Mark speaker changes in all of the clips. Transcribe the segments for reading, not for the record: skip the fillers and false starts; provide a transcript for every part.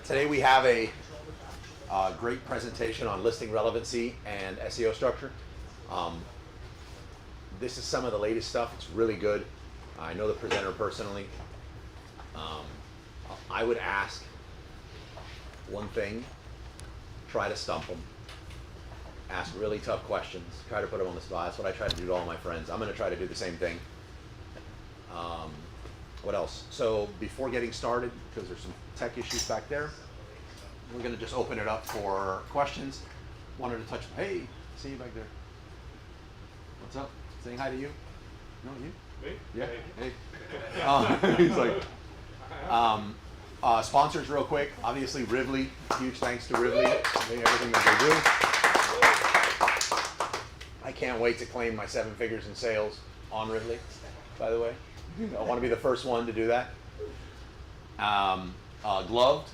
Speaker 1: Today we have a great presentation on listing relevancy and SEO structure. This is some of the latest stuff. It's really good. I know the presenter personally. I would ask one thing, try to stump them. Ask really tough questions, try to put them on the spot. That's what I try to do to all my friends. I'm going to try to do the same thing. What else? So before getting started, because there's some tech issues back there, we're going to just open it up for questions. Wanted to touch, hey, see you back there. What's up? Saying hi to you? No, you?
Speaker 2: Me?
Speaker 1: Yeah, hey. He's like, sponsors real quick. Obviously, Rivley. Huge thanks to Rivley for everything that they do. I can't wait to claim my 7 figures in sales on Rivley, by the way. I want to be the first one to do that. Gloved,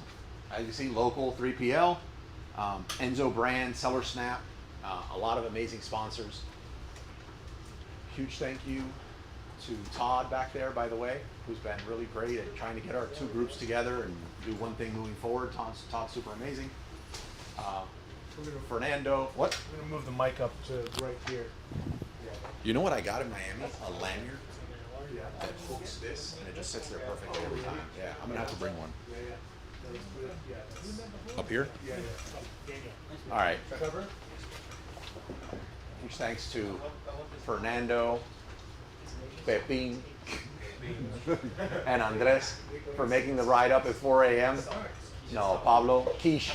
Speaker 1: as you see, local 3PL. Enzo brand, Seller Snap. A lot of amazing sponsors. Huge thank you to Todd back there, by the way, who's been really great at trying to get our 2 groups together and do one thing moving forward. Todd's super amazing. Fernando, what?
Speaker 2: I'm going to move the mic up to right here.
Speaker 1: You know what I got in Miami? A lanyard that hooks this, and it just sits there perfectly every time. Yeah, I'm going to have to bring one. Up here? All right. Huge thanks to Fernando, Pepin, and Andres for making the ride up at 4 a.m. No, Pablo, Quiche,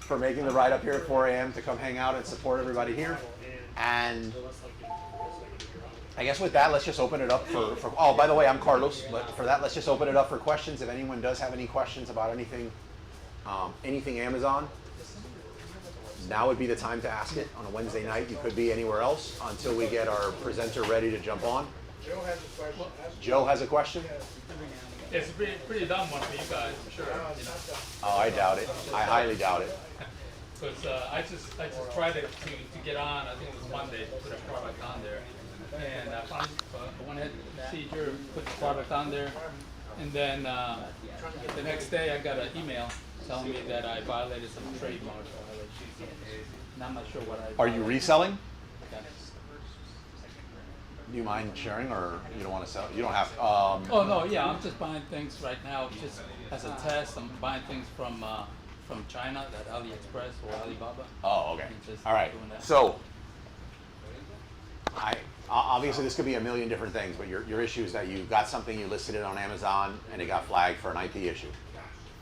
Speaker 1: for making the ride up here at 4 a.m. to come hang out and support everybody here. And I guess with that, let's just open it up for oh, by the way, I'm Carlos, but for that, let's just open it up for questions. If anyone does have any questions about anything, anything Amazon, now would be the time to ask it on a Wednesday night. You could be anywhere else until we get our presenter ready to jump on.
Speaker 3: Joe has a question.
Speaker 1: Joe has a question?
Speaker 4: It's a pretty dumb one for you guys, I'm sure. You know.
Speaker 1: Oh, I doubt it. I highly doubt it.
Speaker 4: Because I just tried to get on, I think it was Monday, to put a product on there. And I went ahead to see Drew, put the product on there. And then the next day I got an email telling me that I violated some trademark violations. And I'm not sure what I...
Speaker 1: Are you reselling?
Speaker 4: Yeah.
Speaker 1: Do you mind sharing, or you don't want to sell? You don't have.
Speaker 4: Oh no, yeah, I'm just buying things right now, just as a test. I'm buying things from China, that AliExpress or Alibaba.
Speaker 1: Oh, okay.
Speaker 4: Just
Speaker 1: All right.
Speaker 4: doing that.
Speaker 1: So, obviously this could be a million different things, but your issue is that you got something, you listed it on Amazon, and it got flagged for an IP issue.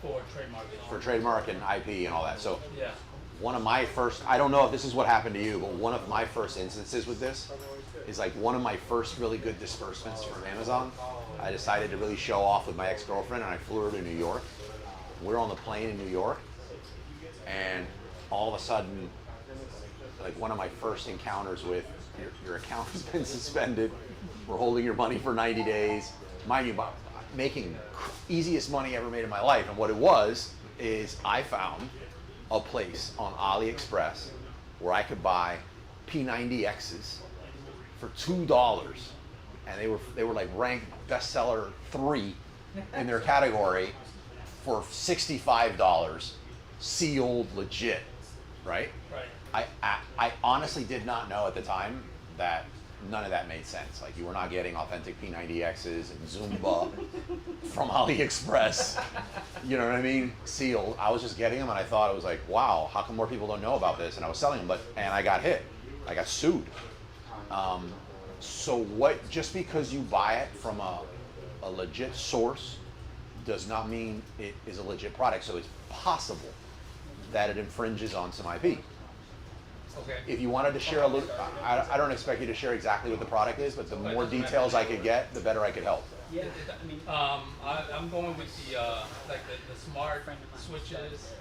Speaker 4: For trademark.
Speaker 1: For trademark and IP and all that. So.
Speaker 4: Yeah.
Speaker 1: One of my first, I don't know if this is what happened to you, but one of my first instances with this is like one of my first really good disbursements from Amazon. I decided to really show off with my ex-girlfriend, and I flew her to New York. We're on the plane in New York, and all of a sudden, like one of my first encounters with your account has been suspended. We're holding your money for 90 days. Mind you, making easiest money ever made in my life. And what it was is I found a place on AliExpress where I could buy P90Xs for $2, and they were like ranked bestseller 3 in their category for $65, sealed, legit, right?
Speaker 4: Right.
Speaker 1: I honestly did not know at the time that none of that made sense. Like, you were not getting authentic P90Xs and Zumba from AliExpress. You know what I mean? Sealed. I was just getting them, and I thought it was like, wow, how come more people don't know about this? And I was selling them, and I got hit. I got sued. So what? Just because you buy it from a legit source does not mean it is a legit product. So it's possible that it infringes on some IP.
Speaker 4: Okay.
Speaker 1: If you wanted to share a little, I don't expect you to share exactly what the product is, but the more details I could get, the better I could help.
Speaker 4: Yeah. I'm going with the like the smart switches.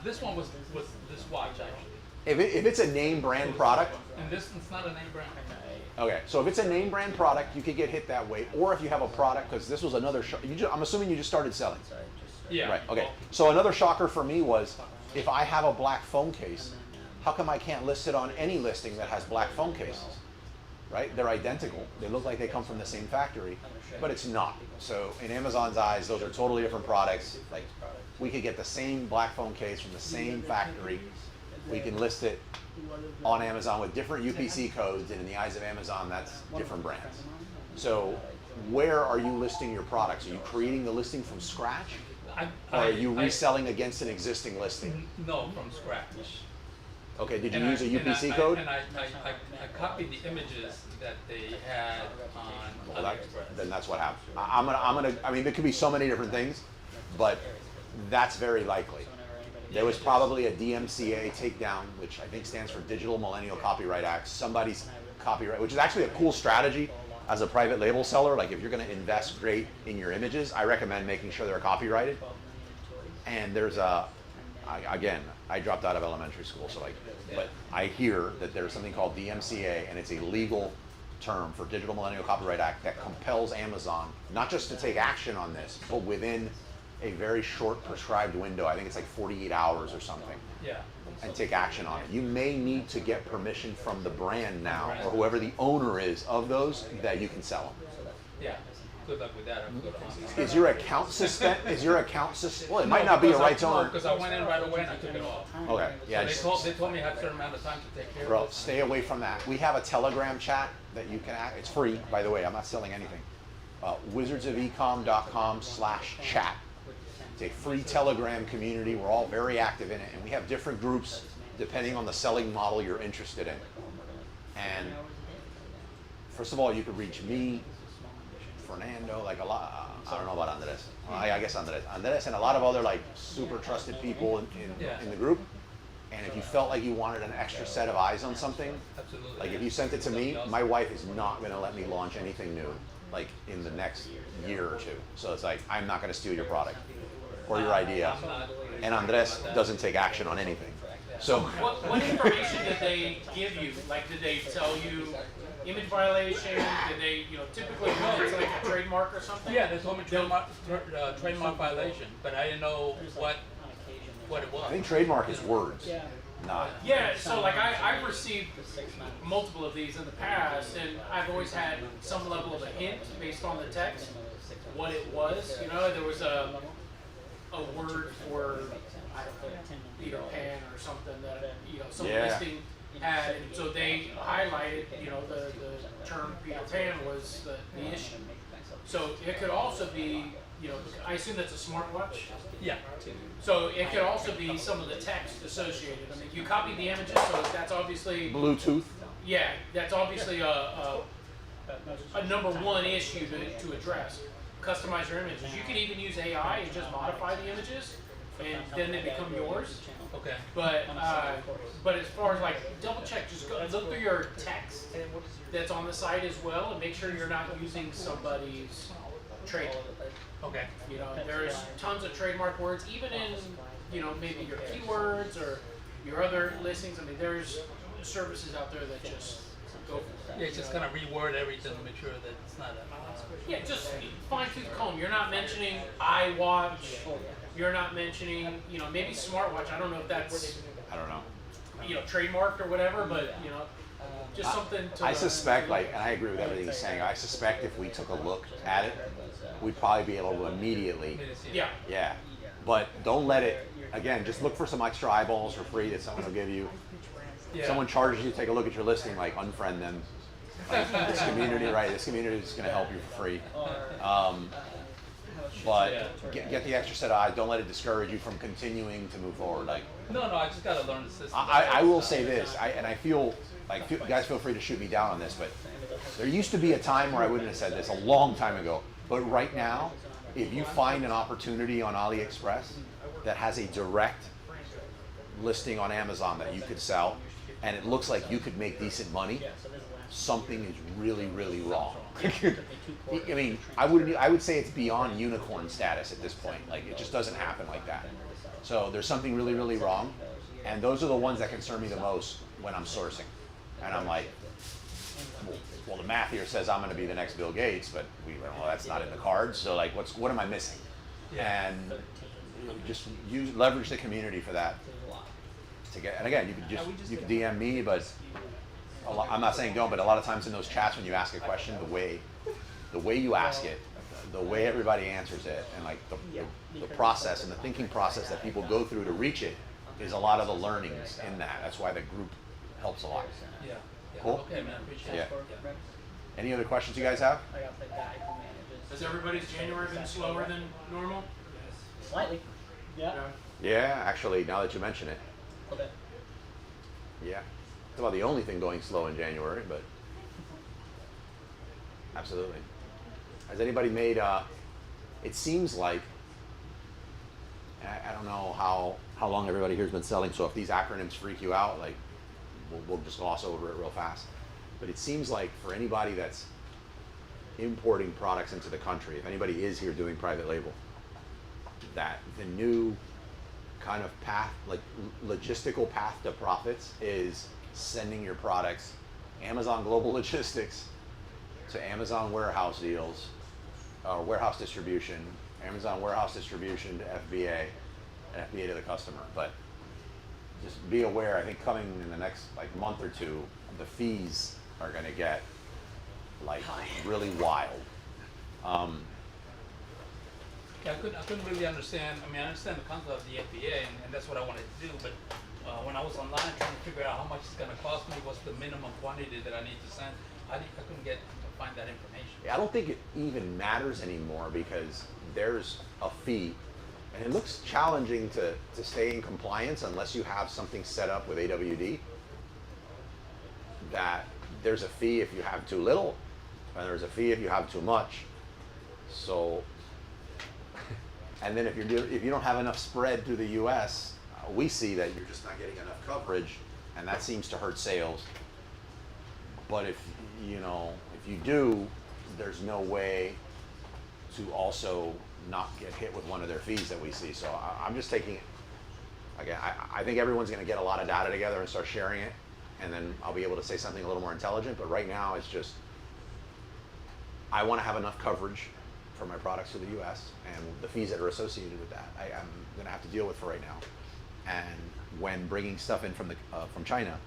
Speaker 4: This one was this watch actually.
Speaker 1: If it's a name brand product,
Speaker 4: And this one's not a name brand.
Speaker 1: okay. So if it's a name brand product, you could get hit that way. Or if you have a product, because this was another. I'm assuming you just started selling.
Speaker 4: Yeah.
Speaker 1: Right. Okay. So another shocker for me was if I have a black phone case, how come I can't list it on any listing that has black phone cases? Right? They're identical. They look like they come from the same factory, but it's not. So in Amazon's eyes, those are totally different products. Like we could get the same black phone case from the same factory. We can list it on Amazon with different UPC codes, and in the eyes of Amazon, that's different brands. So where are you listing your products? Are you creating the listing from scratch? Or are you reselling against an existing listing?
Speaker 4: No, from scratch.
Speaker 1: Okay, did you use a UPC code?
Speaker 4: And I copied the images that they had on
Speaker 1: Well,
Speaker 4: AliExpress.
Speaker 1: then that's what happened. I mean, there could be so many different things, but that's very likely. There was probably a DMCA takedown, which I think stands for Digital Millennial Copyright Act. Somebody's copyright, which is actually a cool strategy as a private label seller. Like if you're going to invest great in your images, I recommend making sure they're copyrighted. And there's again, I dropped out of elementary school, so but I hear that there's something called DMCA, and it's a legal term for Digital Millennial Copyright Act that compels Amazon not just to take action on this, but within a very short prescribed window, I think it's like 48 hours or something,
Speaker 4: Yeah.
Speaker 1: and take action on it. You may need to get permission from the brand now, or whoever the owner is of those, that you can sell them.
Speaker 4: Yeah. Good luck with that. I'm good on.
Speaker 1: Is your account suspended? Well, it might not be a rights owner.
Speaker 4: Because I went in right away and I took it off.
Speaker 1: Okay, yeah.
Speaker 4: So they told me I had a certain amount of time to take care
Speaker 1: Bro,
Speaker 4: of it.
Speaker 1: stay away from that. We have a Telegram chat that you can it's free, by the way. I'm not selling anything. wizardsofecom.com/chat. It's a free Telegram community. We're all very active in it, and we have different groups depending on the selling model you're interested in. And first of all, you could reach me, Fernando, like a lot. I don't know about Andres. Well, I guess Andres, and a lot of other like super trusted people in the group. And if you felt like you wanted an extra set of eyes on something,
Speaker 4: Absolutely.
Speaker 1: like if you sent it to me, my wife is not going to let me launch anything new, like in the next year or two. So it's like I'm not going to steal your product or your idea. And Andres doesn't take action on anything. So
Speaker 3: What information did they give you? Like, did they tell you image violation? Did they, typically it's like a trademark or something?
Speaker 4: Yeah, they told me trademark violation, but I didn't know what it was.
Speaker 1: I think trademark is words, not.
Speaker 3: Yeah, so like I've received multiple of these in the past, and I've always had some level of a hint based on the text, what it was. There was a word for, I don't know, Peter Pan or something that, some listing had, and so they highlighted, the term Peter Pan was the issue. So it could also be, I assume that's a smartwatch?
Speaker 4: Yeah.
Speaker 3: So it could also be some of the text associated. I mean, you copied the images, so that's obviously,
Speaker 1: Bluetooth.
Speaker 3: yeah, that's obviously a number one issue to address. Customize your images. You can even use AI and just modify the images, and then they become yours.
Speaker 4: Okay.
Speaker 3: But as far as like double check, just look through your text that's on the site as well, and make sure you're not using somebody's trademark.
Speaker 4: Okay.
Speaker 3: There's tons of trademark words, even in maybe your keywords or your other listings. I mean, there's services out there that just go for that.
Speaker 4: Yeah, just kind of reword everything to make sure that it's not a.
Speaker 3: Yeah, just fine tooth comb. You're not mentioning iWatch. You're not mentioning, maybe smartwatch. I don't know if that's,
Speaker 1: I don't know.
Speaker 3: trademarked or whatever, but just something to.
Speaker 1: I suspect, and I agree with everything he's saying. I suspect if we took a look at it, we'd probably be able to immediately.
Speaker 3: Yeah.
Speaker 1: Yeah. But don't let it. Again, just look for some extra eyeballs for free that someone will give you.
Speaker 4: Yeah.
Speaker 1: Someone charges you to take a look at your listing, like unfriend them. Like, this community, right? This community is going to help you for free. But get the extra set of eyes. Don't let it discourage you from continuing to move forward. Like,
Speaker 4: No, I just gotta learn the system.
Speaker 1: I will say this, and I feel like guys feel free to shoot me down on this, but there used to be a time where I wouldn't have said this, a long time ago. But right now, if you find an opportunity on AliExpress that has a direct listing on Amazon that you could sell, and it looks like you could make decent money, something is really, really wrong. I mean, I would say it's beyond unicorn status at this point. Like, it just doesn't happen like that. So there's something really, really wrong, and those are the ones that concern me the most when I'm sourcing. And I'm like, well, the math here says I'm going to be the next Bill Gates, but that's not in the cards. So like, what am I missing? And just leverage the community for that. And again, you could DM me, but I'm not saying don't, but a lot of times in those chats when you ask a question, the way you ask it, the way everybody answers it and like the process and the thinking process that people go through to reach it is a lot of the learnings in that. That's why the group helps a lot.
Speaker 4: Yeah.
Speaker 1: Cool.
Speaker 4: Okay, man, appreciate
Speaker 1: Yeah.
Speaker 4: it.
Speaker 1: Any other questions you guys have?
Speaker 5: I got the guy who manages.
Speaker 3: Has everybody's January been slower than normal?
Speaker 5: Slightly. Yeah.
Speaker 1: Yeah, actually, now that you mention it,
Speaker 5: A little bit.
Speaker 1: yeah. It's about the only thing going slow in January, but absolutely. Has anybody made, it seems like, and I don't know how long everybody here's been selling, so if these acronyms freak you out, like, we'll just gloss over it real fast. But it seems like for anybody that's importing products into the country, if anybody is here doing private label, that the new kind of path, like logistical path to profits is sending your products Amazon Global Logistics to Amazon warehouse deals, warehouse distribution, Amazon warehouse distribution to FBA, and FBA to the customer. But just be aware, I think coming in the next like month or two, the fees are gonna get like really wild.
Speaker 4: Yeah, I couldn't really understand. I mean, I understand the concept of the FBA, and that's what I wanted to do. But when I was online trying to figure out how much it's going to cost me, what's the minimum quantity that I need to send, I couldn't find that information.
Speaker 1: I don't think it even matters anymore because there's a fee, and it looks challenging to stay in compliance unless you have something set up with AWD. That there's a fee if you have too little, and there's a fee if you have too much. So. And then if you don't have enough spread through the U.S., we see that you're just not getting enough coverage, and that seems to hurt sales. But if you do, there's no way to also not get hit with one of their fees that we see. So I'm just taking, again, I think everyone's going to get a lot of data together and start sharing it, and then I'll be able to say something a little more intelligent. But right now, it's just I want to have enough coverage for my products to the U.S. and the fees that are associated with that, I'm going to have to deal with for right now. And when bringing stuff in from China,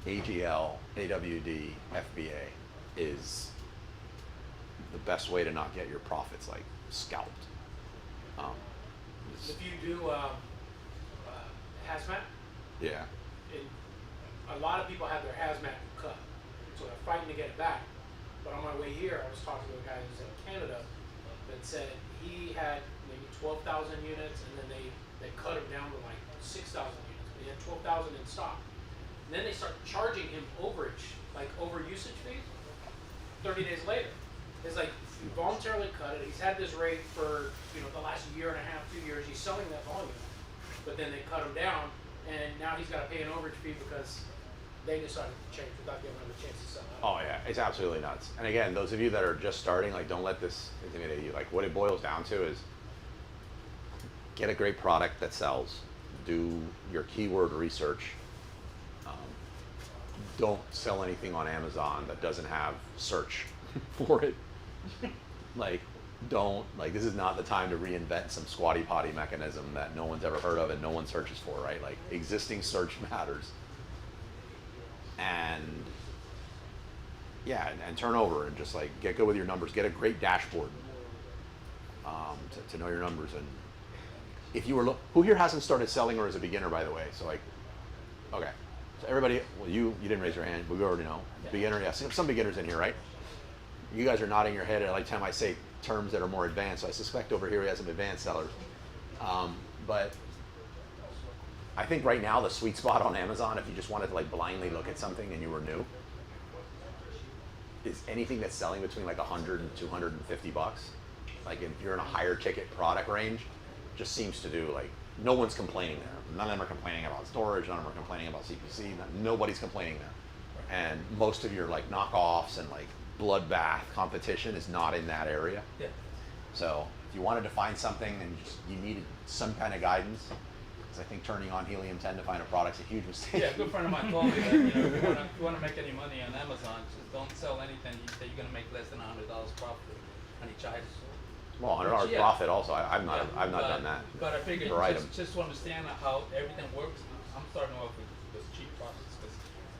Speaker 1: AGL, AWD, FBA is the best way to not get your profits like scalped.
Speaker 3: If you do hazmat,
Speaker 1: Yeah.
Speaker 3: a lot of people have their hazmat cut, so they're fighting to get it back. But on my way here, I was talking to a guy who's in Canada that said he had maybe 12,000 units, and then they cut him down to like 6,000 units. But he had 12,000 in stock. And then they start charging him overage, like over usage fees, 30 days later. It's like he voluntarily cut it. He's had this rate for the last year and a half, 2 years. He's selling that volume, but then they cut him down, and now he's got to pay an overage fee because they decided to change without giving him a chance to sell out.
Speaker 1: Oh yeah, it's absolutely nuts. And again, those of you that are just starting, like, don't let this intimidate you. Like, what it boils down to is get a great product that sells. Do your keyword research. Don't sell anything on Amazon that doesn't have search for it. This is not the time to reinvent some squatty potty mechanism that no one's ever heard of and no one searches for, right? Like, existing search matters. And turn over and just like get good with your numbers. Get a great dashboard to know your numbers. And if you were who here hasn't started selling or is a beginner, by the way? So like, okay, so everybody, well, you didn't raise your hand, but we already know beginner. Yeah, some beginners in here, right? You guys are nodding your head at like time I say terms that are more advanced. So I suspect over here we have some advanced sellers. But I think right now the sweet spot on Amazon, if you just wanted to like blindly look at something and you were new, is anything that's selling between like 100 and 250 bucks. Like if you're in a higher ticket product range, just seems to do like, no one's complaining there. None of them are complaining about storage, none of them are complaining about CPC, nobody's complaining there. And most of your like knockoffs and like bloodbath competition is not in that area.
Speaker 4: Yeah.
Speaker 1: So if you wanted to find something and you needed some kind of guidance, because I think turning on helium-10 to find a product's a huge mistake.
Speaker 4: Yeah, a good friend of mine told me that if you want to make any money on Amazon, just don't sell anything that you're going to make less than $100 profit on each item.
Speaker 1: Well, $100 profit also. I've not done that.
Speaker 4: But I figured
Speaker 1: item.
Speaker 4: just to understand how everything works, I'm starting off with cheap products because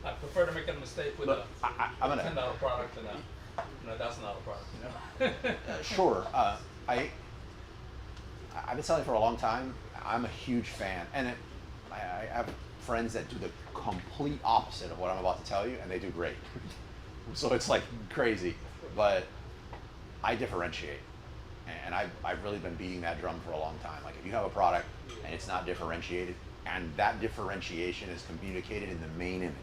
Speaker 4: I prefer to make a mistake with
Speaker 1: Look,
Speaker 4: a $10 product than a No, that's not a product, you know.
Speaker 1: Sure. I've been selling for a long time. I'm a huge fan, and I have friends that do the complete opposite of what I'm about to tell you, and they do great. So it's like crazy, but I differentiate, and I've really been beating that drum for a long time. Like if you have a product and it's not differentiated, and that differentiation is communicated in the main image,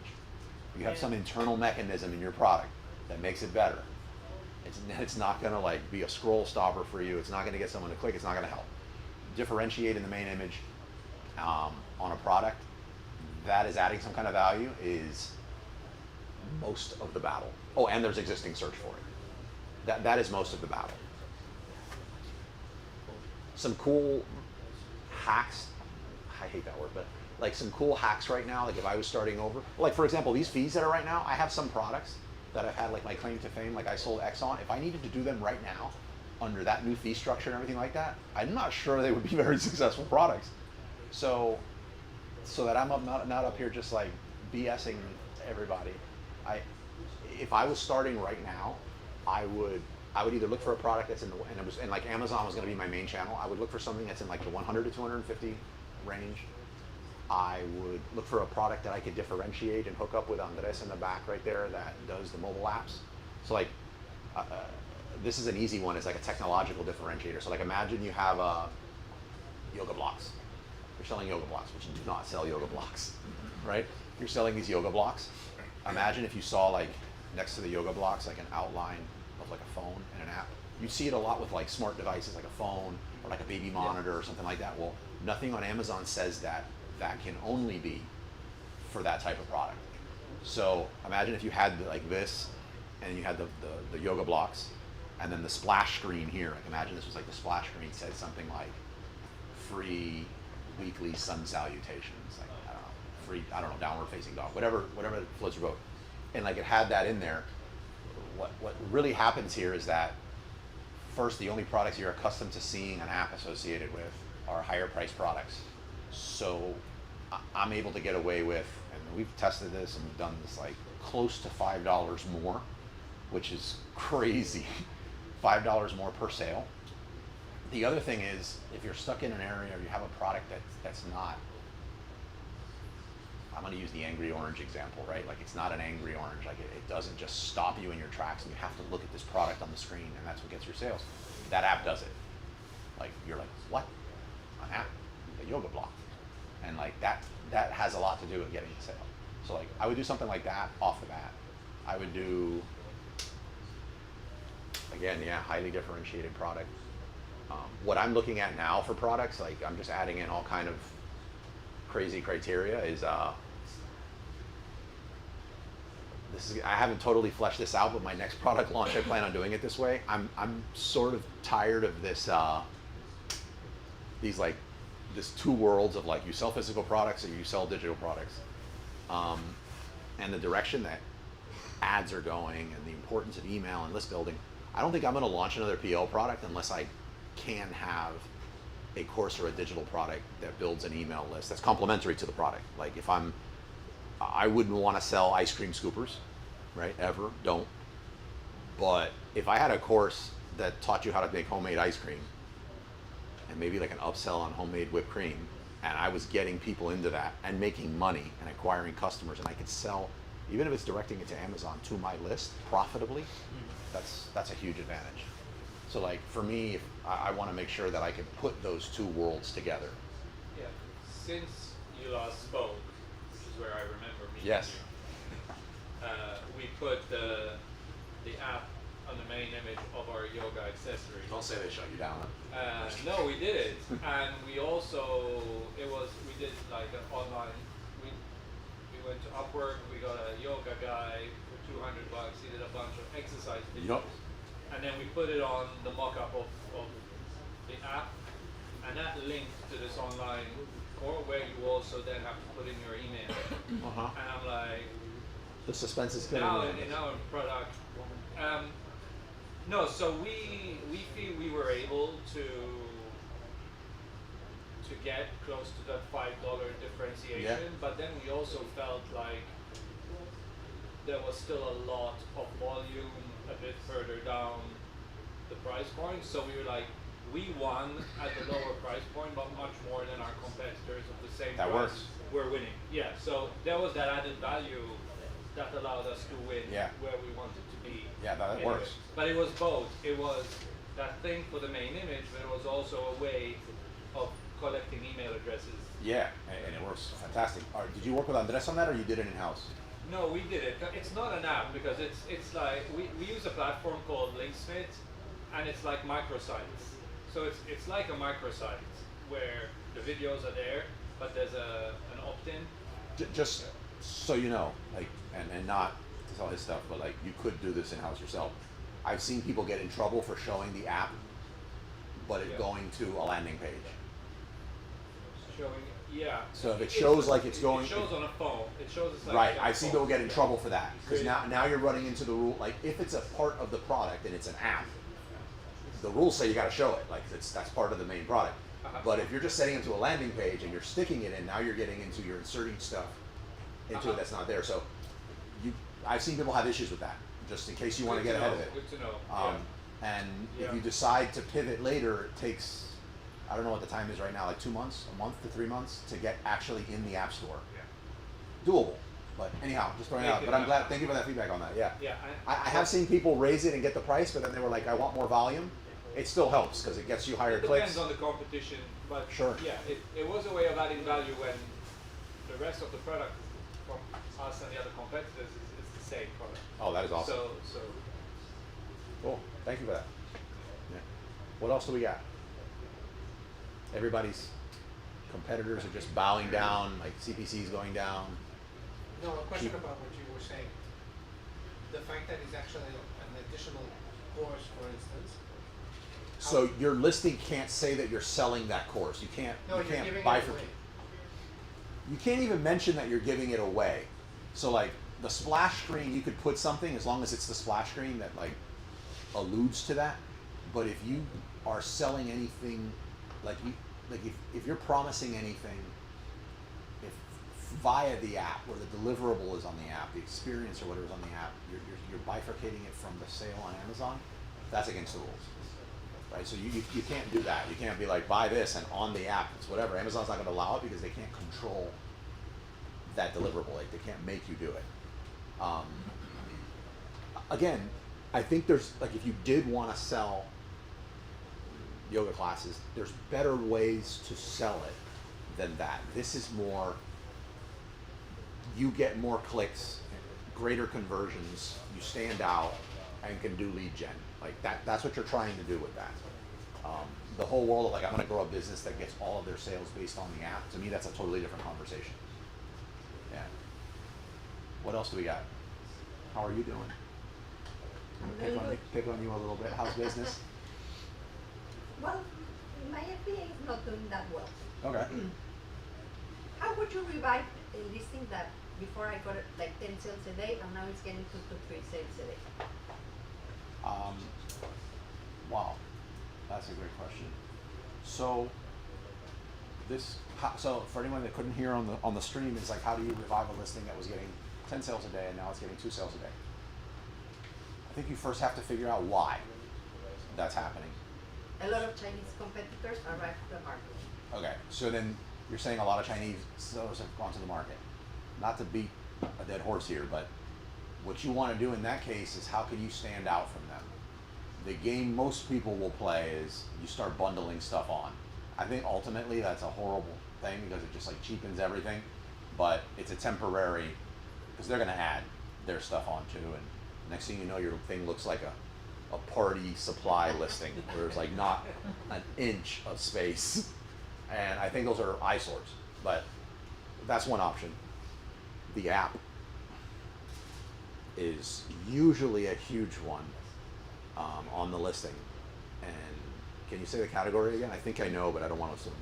Speaker 1: you have some internal mechanism in your product that makes it better. It's not going to like be a scroll stopper for you. It's not going to get someone to click. It's not going to help. Differentiate in the main image on a product that is adding some kind of value is most of the battle. Oh, and there's existing search for it. That is most of the battle. Some cool hacks. I hate that word, but like some cool hacks right now. Like if I was starting over, like for example, these fees that are right now, I have some products that I've had like my claim to fame, like I sold Ecom. If I needed to do them right now under that new fee structure and everything like that, I'm not sure they would be very successful products. So that I'm not up here just like BSing everybody. If I was starting right now, I would either look for a product that's in the and like Amazon was going to be my main channel. I would look for something that's in like the 100 to 250 range. I would look for a product that I could differentiate and hook up with Andres in the back right there that does the mobile apps. So like, this is an easy one. It's like a technological differentiator. So like imagine you have yoga blocks. You're selling yoga blocks, but you do not sell yoga blocks, right? You're selling these yoga blocks. Imagine if you saw like next to the yoga blocks like an outline of like a phone and an app. You see it a lot with like smart devices like a phone or like a baby monitor or something like that. Well, nothing on Amazon says that can only be for that type of product. So imagine if you had like this and you had the yoga blocks and then the splash screen here. Like imagine this was like the splash screen said something like free weekly sun salutations, like I don't know, free, I don't know, downward facing dog, whatever floats your boat. And like it had that in there. What really happens here is that first, the only products you're accustomed to seeing an app associated with are higher priced products. So I'm able to get away with, and we've tested this and we've done this like close to $5 more, which is crazy. $5 more per sale. The other thing is, if you're stuck in an area or you have a product that's not, I'm going to use the angry orange example, right? Like it's not an angry orange. Like it doesn't just stop you in your tracks and you have to look at this product on the screen and that's what gets your sales. That app does it. Like you're like, what? An app? A yoga block. And like that has a lot to do with getting the sale. So like I would do something like that off the bat. I would do, again, yeah, highly differentiated product. What I'm looking at now for products, like I'm just adding in all kind of crazy criteria is I haven't totally fleshed this out, but my next product launch I plan on doing it this way. I'm sort of tired of this this two worlds of like you sell physical products or you sell digital products, and the direction that ads are going and the importance of email and list building. I don't think I'm going to launch another PL product unless I can have a course or a digital product that builds an email list that's complementary to the product. Like if I wouldn't want to sell ice cream scoopers, right? Ever, don't. But if I had a course that taught you how to make homemade ice cream and maybe like an upsell on homemade whipped cream, and I was getting people into that and making money and acquiring customers, and I could sell, even if it's directing it to Amazon, to my list profitably, that's a huge advantage. So like for me, I want to make sure that I can put those two worlds together.
Speaker 6: Yeah. Since you last spoke, which is where I remember meeting
Speaker 1: Yes.
Speaker 6: you, we put the app on the main image of our yoga accessories.
Speaker 1: Don't say they shut you down.
Speaker 6: No, we did it, and we also we did like an online. We went to Upwork. We got a yoga guy for $200. He did a bunch of exercise videos.
Speaker 1: Yep.
Speaker 6: And then we put it on the mock-up of the app, and that linked to this online core where you also then have to put in your email.
Speaker 1: Uh-huh.
Speaker 6: And I'm like,
Speaker 1: The suspense is killing
Speaker 6: now
Speaker 1: me.
Speaker 6: in our product, no. So we feel we were able to get close to that $5 differentiation,
Speaker 1: Yeah.
Speaker 6: but then we also felt like there was still a lot of volume a bit further down the price point. So we were like, we won at the lower price point, but much more than our competitors of the same
Speaker 1: That
Speaker 6: price
Speaker 1: works.
Speaker 6: were winning. Yeah, so there was that added value that allowed us to win
Speaker 1: Yeah.
Speaker 6: where we wanted to be.
Speaker 1: Yeah, that
Speaker 6: Anyway,
Speaker 1: works.
Speaker 6: But it was both. It was that thing for the main image, but it was also a way of collecting email addresses.
Speaker 1: Yeah, and it works fantastic. Did you work with Andres on that, or you did it in-house?
Speaker 6: No, we did it. It's not an app because it's like we use a platform called Linksmith, and it's like microsites. So it's like a microsite where the videos are there, but there's an opt-in.
Speaker 1: Just so you know, like, and not to tell his stuff, but like, you could do this in-house yourself. I've seen people get in trouble for showing the app, but it
Speaker 6: Yeah.
Speaker 1: going to a landing page.
Speaker 6: Showing, yeah.
Speaker 1: So if it shows like it's going,
Speaker 6: It shows on a phone. It shows it's like.
Speaker 1: right,
Speaker 6: on a
Speaker 1: I've seen
Speaker 6: phone.
Speaker 1: people get in trouble for that, because
Speaker 6: Really?
Speaker 1: now you're running into the rule, like, if it's a part of the product and it's an app, the rules say you gotta show it, like, that's part of the main product.
Speaker 6: Uh-huh.
Speaker 1: But if you're just setting it to a landing page and you're sticking it in, now you're getting into, you're inserting stuff into it
Speaker 6: Uh-huh.
Speaker 1: that's not there, so I've seen people have issues with that, just in case you wanna
Speaker 6: Good
Speaker 1: get
Speaker 6: to
Speaker 1: ahead of
Speaker 6: know,
Speaker 1: it.
Speaker 6: Good to know.
Speaker 1: And if
Speaker 6: Yeah.
Speaker 1: you decide to pivot later, it takes, I don't know what the time is right now, like 2 months, a month to 3 months to get actually in the app store.
Speaker 6: Yeah.
Speaker 1: Doable, but anyhow, just throwing it
Speaker 6: Make
Speaker 1: out.
Speaker 6: it
Speaker 1: But I'm glad,
Speaker 6: happen.
Speaker 1: thank you for that feedback on that, yeah.
Speaker 6: Yeah.
Speaker 1: I have seen people raise it and get the price, but then they were like, I want more volume. It still helps, because it gets you higher
Speaker 6: It depends
Speaker 1: clicks.
Speaker 6: on the competition, but
Speaker 1: Sure.
Speaker 6: yeah, it was a way of adding value when the rest of the product from us and the other competitors is the same product.
Speaker 1: Oh, that is awesome.
Speaker 6: So
Speaker 1: Cool, thank you for that. Yeah. What else do we got? Everybody's competitors are just bowing down, like CPC's going down.
Speaker 7: No, a question
Speaker 1: Keep-
Speaker 7: about what you were saying. The fact that it's actually an additional course, for instance.
Speaker 1: So your listing can't say that you're selling that course. You can't,
Speaker 7: No,
Speaker 1: you
Speaker 7: you're
Speaker 1: can't
Speaker 7: giving it
Speaker 1: bifurcate.
Speaker 7: away.
Speaker 1: You can't even mention that you're giving it away. So like the splash screen, you could put something as long as it's the splash screen that like alludes to that. But if you are selling anything, like if you're promising anything, if via the app or the deliverable is on the app, the experience or whatever is on the app, you're bifurcating it from the sale on Amazon. That's against the rules. Right, so you can't do that. You can't be like, buy this and on the app it's whatever. Amazon's not going to allow it because they can't control that deliverable. Like they can't make you do it. Again, I think there's like if you did want to sell yoga classes, there's better ways to sell it than that. This is more. You get more clicks, greater conversions. You stand out and can do lead gen. Like that's what you're trying to do with that. The whole world of like, I'm gonna grow a business that gets all of their sales based on the app, to me that's a totally different conversation. Yeah. What else do we got? How are you doing? I'm gonna pick on you a little bit. How's business?
Speaker 8: Well, my FBA is not doing that well.
Speaker 1: Okay.
Speaker 8: How would you revive a listing that before I got it like 10 sales a day and now it's getting 2 to 3 sales a day?
Speaker 1: Wow, that's a great question. So so for anyone that couldn't hear on the stream, it's like, how do you revive a listing that was getting 10 sales a day and now it's getting 2 sales a day? I think you first have to figure out why that's happening.
Speaker 8: A lot of Chinese competitors arrive to the market.
Speaker 1: Okay, so then you're saying a lot of Chinese sellers have gone to the market. Not to beat a dead horse here, but what you want to do in that case is how can you stand out from them? The game most people will play is you start bundling stuff on. I think ultimately that's a horrible thing because it just like cheapens everything, but it's a temporary, because they're going to add their stuff on too, and next thing you know your thing looks like a party supply listing where there's like not an inch of space. And I think those are eyesores, but that's one option. The app is usually a huge one on the listing. And can you say the category again? I think I know, but I don't want to assume.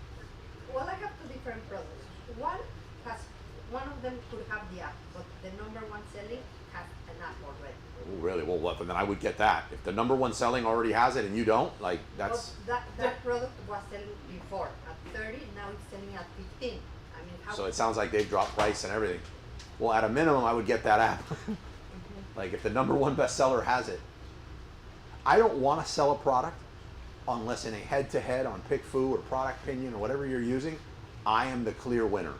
Speaker 8: Well, I have 2 different products. One of them could have the app, but the number one selling has an app already.
Speaker 1: Oh, really? Well, then I would get that. If the number one selling already has it and you don't, like that's.
Speaker 8: Well, that product was selling before at 30, now it's selling at 15. I mean, how?
Speaker 1: So it sounds like they've dropped price and everything. Well, at a minimum, I would get that app. Like if the number one bestseller has it, I don't want to sell a product unless in a head-to-head on PickFu or Product Pinion or whatever you're using, I am the clear winner.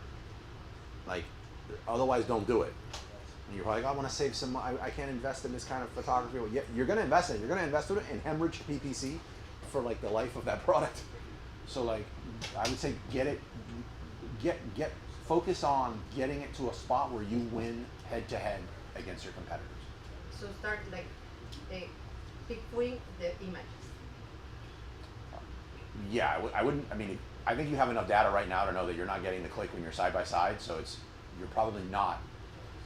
Speaker 1: Like, otherwise don't do it. And you're like, I want to save some, I can't invest in this kind of photography. Well, yeah, you're going to invest in it. You're going to invest in it in hemorrhage PPC for like the life of that product. So like, I would say focus on getting it to a spot where you win head-to-head against your competitors.
Speaker 8: So start like pick the images.
Speaker 1: Yeah, I wouldn't. I mean, I think you have enough data right now to know that you're not getting the click when you're side by side. So you're probably not.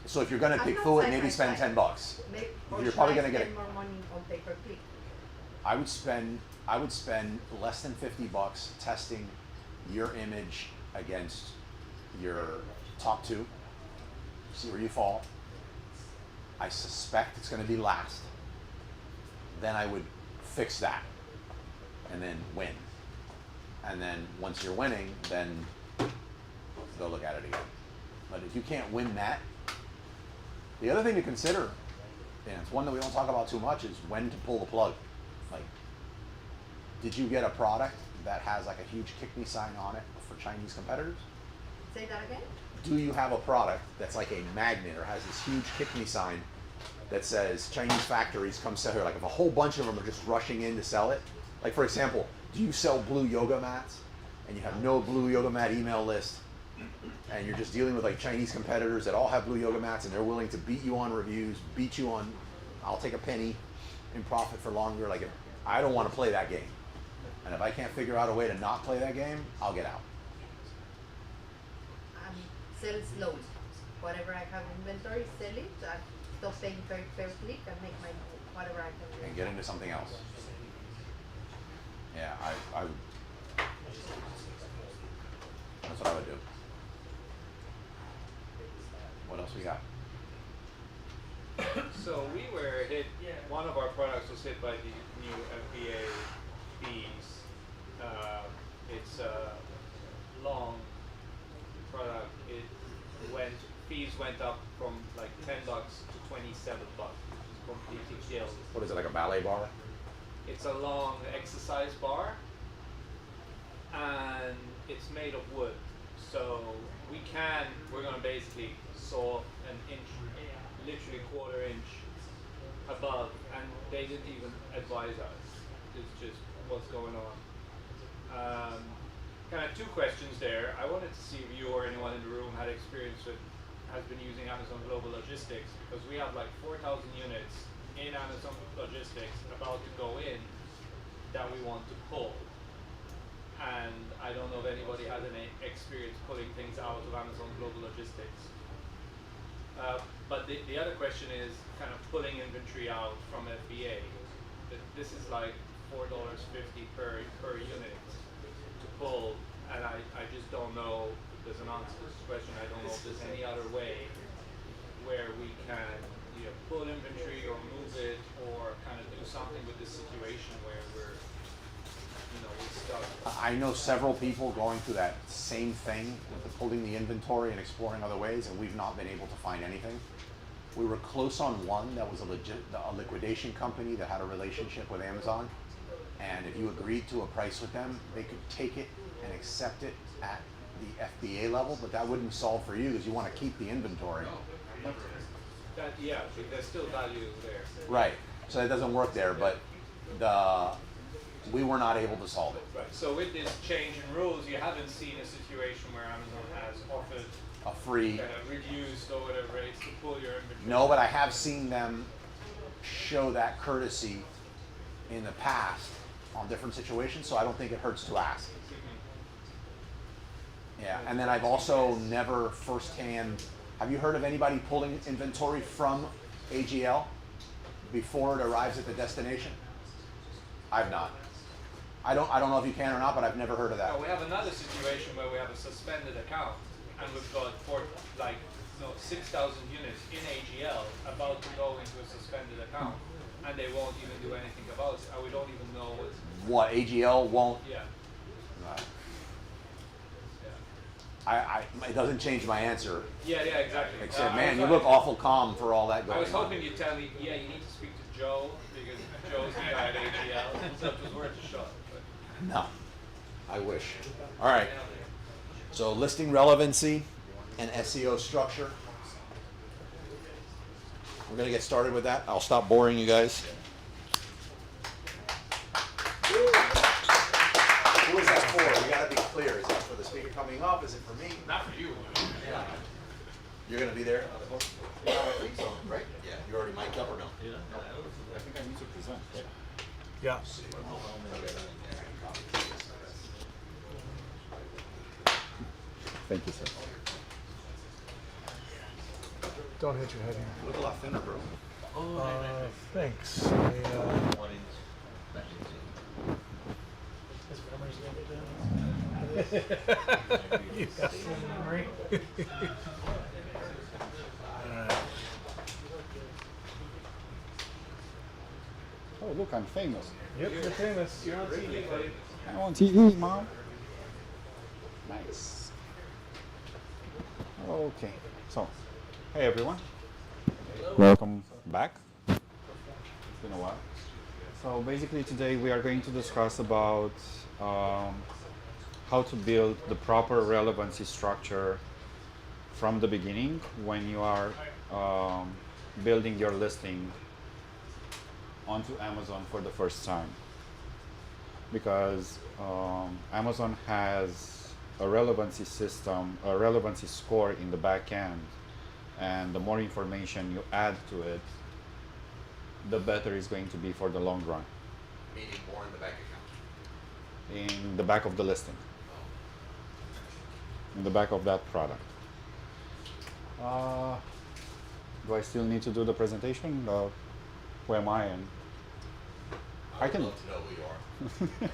Speaker 1: So if you're gonna
Speaker 8: I'm
Speaker 1: pick
Speaker 8: not
Speaker 1: food,
Speaker 8: side
Speaker 1: maybe
Speaker 8: by
Speaker 1: spend
Speaker 8: side.
Speaker 1: $10.
Speaker 8: Or
Speaker 1: You're
Speaker 8: should
Speaker 1: probably
Speaker 8: I
Speaker 1: gonna get
Speaker 8: spend
Speaker 1: it.
Speaker 8: more money on pay-per-click?
Speaker 1: I would spend less than $50 testing your image against your top two. See where you fall. I suspect it's gonna be last. Then I would fix that and then win. And then once you're winning, then go look at it again. But if you can't win that, the other thing to consider, and it's one that we don't talk about too much, is when to pull the plug. Like, did you get a product that has like a huge kick me sign on it for Chinese competitors?
Speaker 8: Say that again?
Speaker 1: Do you have a product that's like a magnet or has this huge kick me sign that says Chinese factories come sell here? Like if a whole bunch of them are just rushing in to sell it. Like for example, do you sell blue yoga mats and you have no blue yoga mat email list and you're just dealing with like Chinese competitors that all have blue yoga mats and they're willing to beat you on reviews, beat you on, I'll take a penny in profit for longer. Like I don't want to play that game. And if I can't figure out a way to not play that game, I'll get out.
Speaker 8: Sell slowly. Whatever I have inventory, sell it. Stop paying per click and make my whatever I can do.
Speaker 1: And get into something else. Yeah, I would. That's what I would do. What else we got?
Speaker 6: So we were hit, one of our products was hit by the new FBA fees. It's a long product. Fees went up from like $10 to $27, completely killed.
Speaker 1: What is it, like a ballet bar?
Speaker 6: It's a long exercise bar, and it's made of wood. So we're gonna basically saw an inch, literally quarter inch above, and they didn't even advise us. It's just what's going on. Kind of two questions there. I wanted to see if you or anyone in the room has been using Amazon Global Logistics, because we have like 4,000 units in Amazon Logistics about to go in that we want to pull. And I don't know if anybody has any experience pulling things out of Amazon Global Logistics. But the other question is kind of pulling inventory out from FBA. This is like $4.50 per unit to pull, and I just don't know if there's an answer to this question. I don't know if there's any other way where we can either pull inventory or move it or kind of do something with this situation where we're stuck.
Speaker 1: I know several people going through that same thing with pulling the inventory and exploring other ways, and we've not been able to find anything. We were close on one that was a liquidation company that had a relationship with Amazon, and if you agreed to a price with them, they could take it and accept it at the FBA level, but that wouldn't solve for you because you want to keep the inventory.
Speaker 6: Yeah, there's still value there.
Speaker 1: Right, so that doesn't work there, but we were not able to solve it.
Speaker 6: Right. So with this change in rules, you haven't seen a situation where Amazon has offered
Speaker 1: A free.
Speaker 6: kind of reduced or whatever rates to pull your inventory.
Speaker 1: No, but I have seen them show that courtesy in the past on different situations, so I don't think it hurts to ask. Yeah, and then I've also never firsthand, have you heard of anybody pulling inventory from AGL before it arrives at the destination? I've not. I don't know if you can or not, but I've never heard of that.
Speaker 6: Now, we have another situation where we have a suspended account, and we've got 6,000 units in AGL about to go into a suspended account, and they won't even do anything about it, and we don't even know what's.
Speaker 1: What, AGL won't?
Speaker 6: Yeah.
Speaker 1: Uh, it doesn't change my answer.
Speaker 6: Yeah, exactly.
Speaker 1: Except,
Speaker 6: I
Speaker 1: man,
Speaker 6: was
Speaker 1: you look awful calm for all that going
Speaker 6: I was
Speaker 1: on.
Speaker 6: hoping you'd tell me, yeah, you need to speak to Joe because Joe's the guy at AGL. So it was worth a shot. But.
Speaker 1: No, I wish. All right. So listing relevancy and SEO structure. We're gonna get started with that. I'll stop boring you guys. Who is that for? We gotta be clear. Is that for the speaker coming up? Is it for me?
Speaker 3: Not for you.
Speaker 1: Yeah. You're gonna be there? Yeah, I think so, right? Yeah. You already mic'd up or no?
Speaker 9: Yeah, I think I need to present. Right?
Speaker 2: Yeah.
Speaker 9: Thank you, sir.
Speaker 2: Don't hit your head here.
Speaker 1: You look a lot thinner, bro.
Speaker 2: Thanks.
Speaker 9: Oh, look, I'm famous.
Speaker 2: Yep, you're famous. You're on TV.
Speaker 9: I'm on TV, Mom. Nice. Okay, so, hey everyone. Welcome back. It's been a while. So basically today we are going to discuss about how to build the proper relevancy structure from the beginning when you are building your listing onto Amazon for the first time. Because Amazon has a relevancy system, a relevancy score in the back end, and the more information you add to it, the better it's going to be for the long run.
Speaker 1: Meaning more in the bank account.
Speaker 9: In the back of the listing, in the back of that product. Do I still need to do the presentation? Who am I? And
Speaker 1: I would love to know who you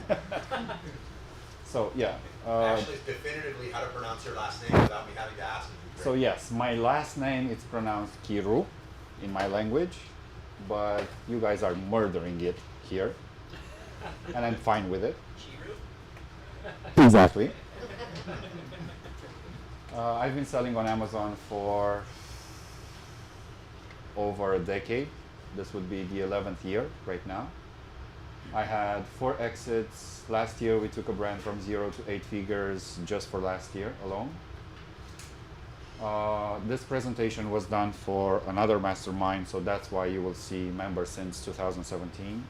Speaker 1: are.
Speaker 9: So yeah.
Speaker 1: Actually, definitively how to pronounce your last name without me having to ask would be great.
Speaker 9: So yes, my last name is pronounced Chiru in my language, but you guys are murdering it here, and I'm fine with it.
Speaker 3: Chiru?
Speaker 9: Exactly. I've been selling on Amazon for over a decade. This would be the 11th year right now. I had 4 exits. Last year we took a brand from 0 to 8 figures just for last year alone. This presentation was done for another mastermind, so that's why you will see members since 2017.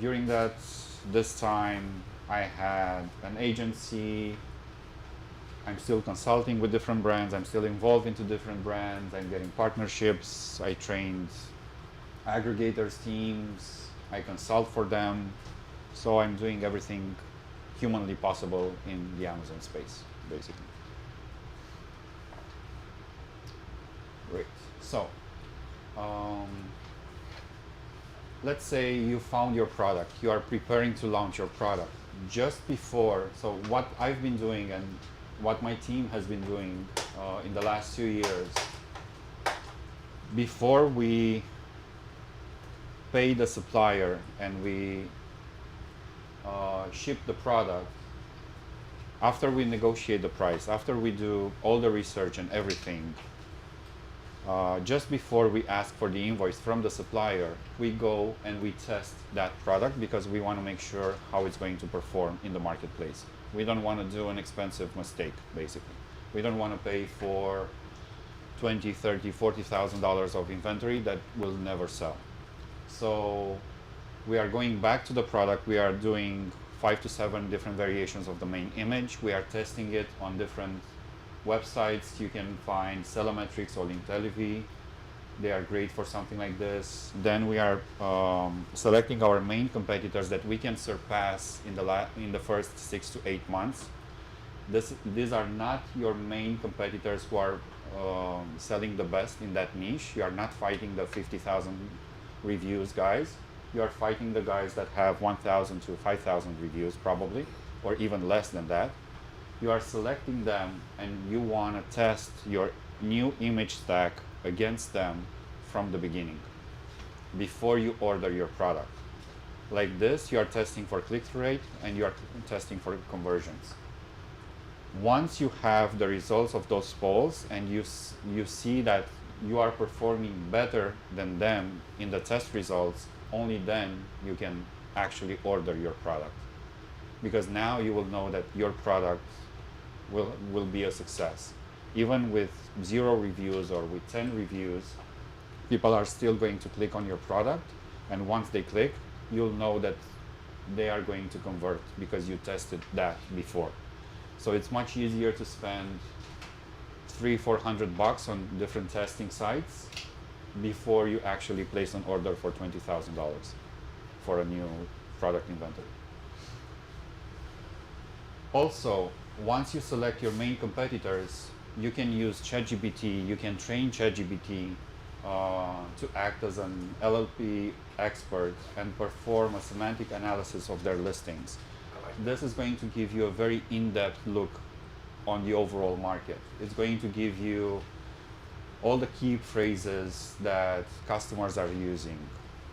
Speaker 9: During this time, I had an agency. I'm still consulting with different brands. I'm still involved into different brands. I'm getting partnerships. I trained aggregators teams. I consult for them. So I'm doing everything humanly possible in the Amazon space, basically. Great. So, let's say you found your product. You are preparing to launch your product. Just before, so what I've been doing and what my team has been doing in the last 2 years, before we pay the supplier and we ship the product, after we negotiate the price, after we do all the research and everything, just before we ask for the invoice from the supplier, we go and we test that product because we want to make sure how it's going to perform in the marketplace. We don't want to do an expensive mistake, basically. We don't want to pay for $20,000, $30,000, $40,000 of inventory that will never sell. So we are going back to the product. We are doing 5 to 7 different variations of the main image. We are testing it on different websites. You can find Sellometrics or IntelliV. They are great for something like this. Then we are selecting our main competitors that we can surpass in the first 6 to 8 months. These are not your main competitors who are selling the best in that niche. You are not fighting the 50,000 reviews guys. You are fighting the guys that have 1,000 to 5,000 reviews probably, or even less than that. You are selecting them and you want to test your new image stack against them from the beginning, before you order your product. Like this, you are testing for click-through rate and you are testing for conversions. Once you have the results of those polls and you see that you are performing better than them in the test results, only then you can actually order your product. Because now you will know that your product will be a success. Even with 0 reviews or with 10 reviews, people are still going to click on your product, and once they click, you'll know that they are going to convert because you tested that before. So it's much easier to spend $300-400 on different testing sites before you actually place an order for $20,000 for a new product inventory. Also, once you select your main competitors, you can use ChatGPT, you can train ChatGPT to act as an LLP expert and perform a semantic analysis of their listings. This is going to give you a very in-depth look on the overall market. It's going to give you all the key phrases that customers are using,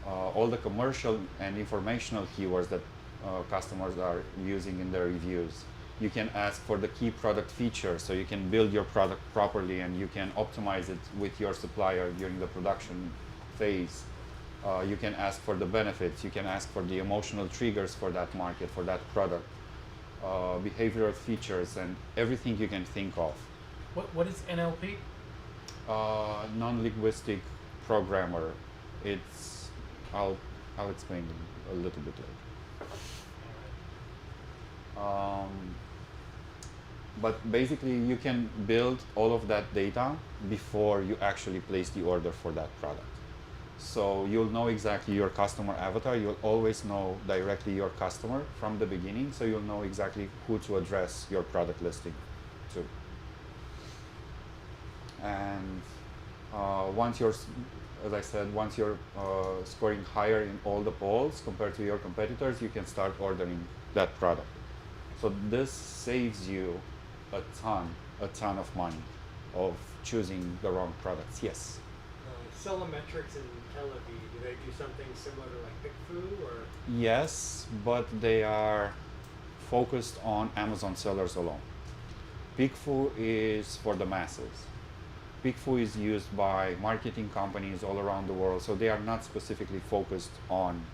Speaker 9: all the commercial and informational keywords that customers are using in their reviews. You can ask for the key product features so you can build your product properly and you can optimize it with your supplier during the production phase. You can ask for the benefits, you can ask for the emotional triggers for that market, for that product, behavioral features, and everything you can think of.
Speaker 3: What is NLP?
Speaker 9: Non-linguistic programmer. I'll explain a little bit later. But basically you can build all of that data before you actually place the order for that product. So you'll know exactly your customer avatar. You'll always know directly your customer from the beginning, so you'll know exactly who to address your product listing to. And once you're, as I said, once you're scoring higher in all the polls compared to your competitors, you can start ordering that product. So this saves you a ton of money of choosing the wrong products. Yes?
Speaker 2: Celometrics and Televi, do they do something similar to like PickFu or?
Speaker 9: Yes, but they are focused on Amazon sellers alone. PickFu is for the masses. PickFu is used by marketing companies all around the world, so they are not specifically focused on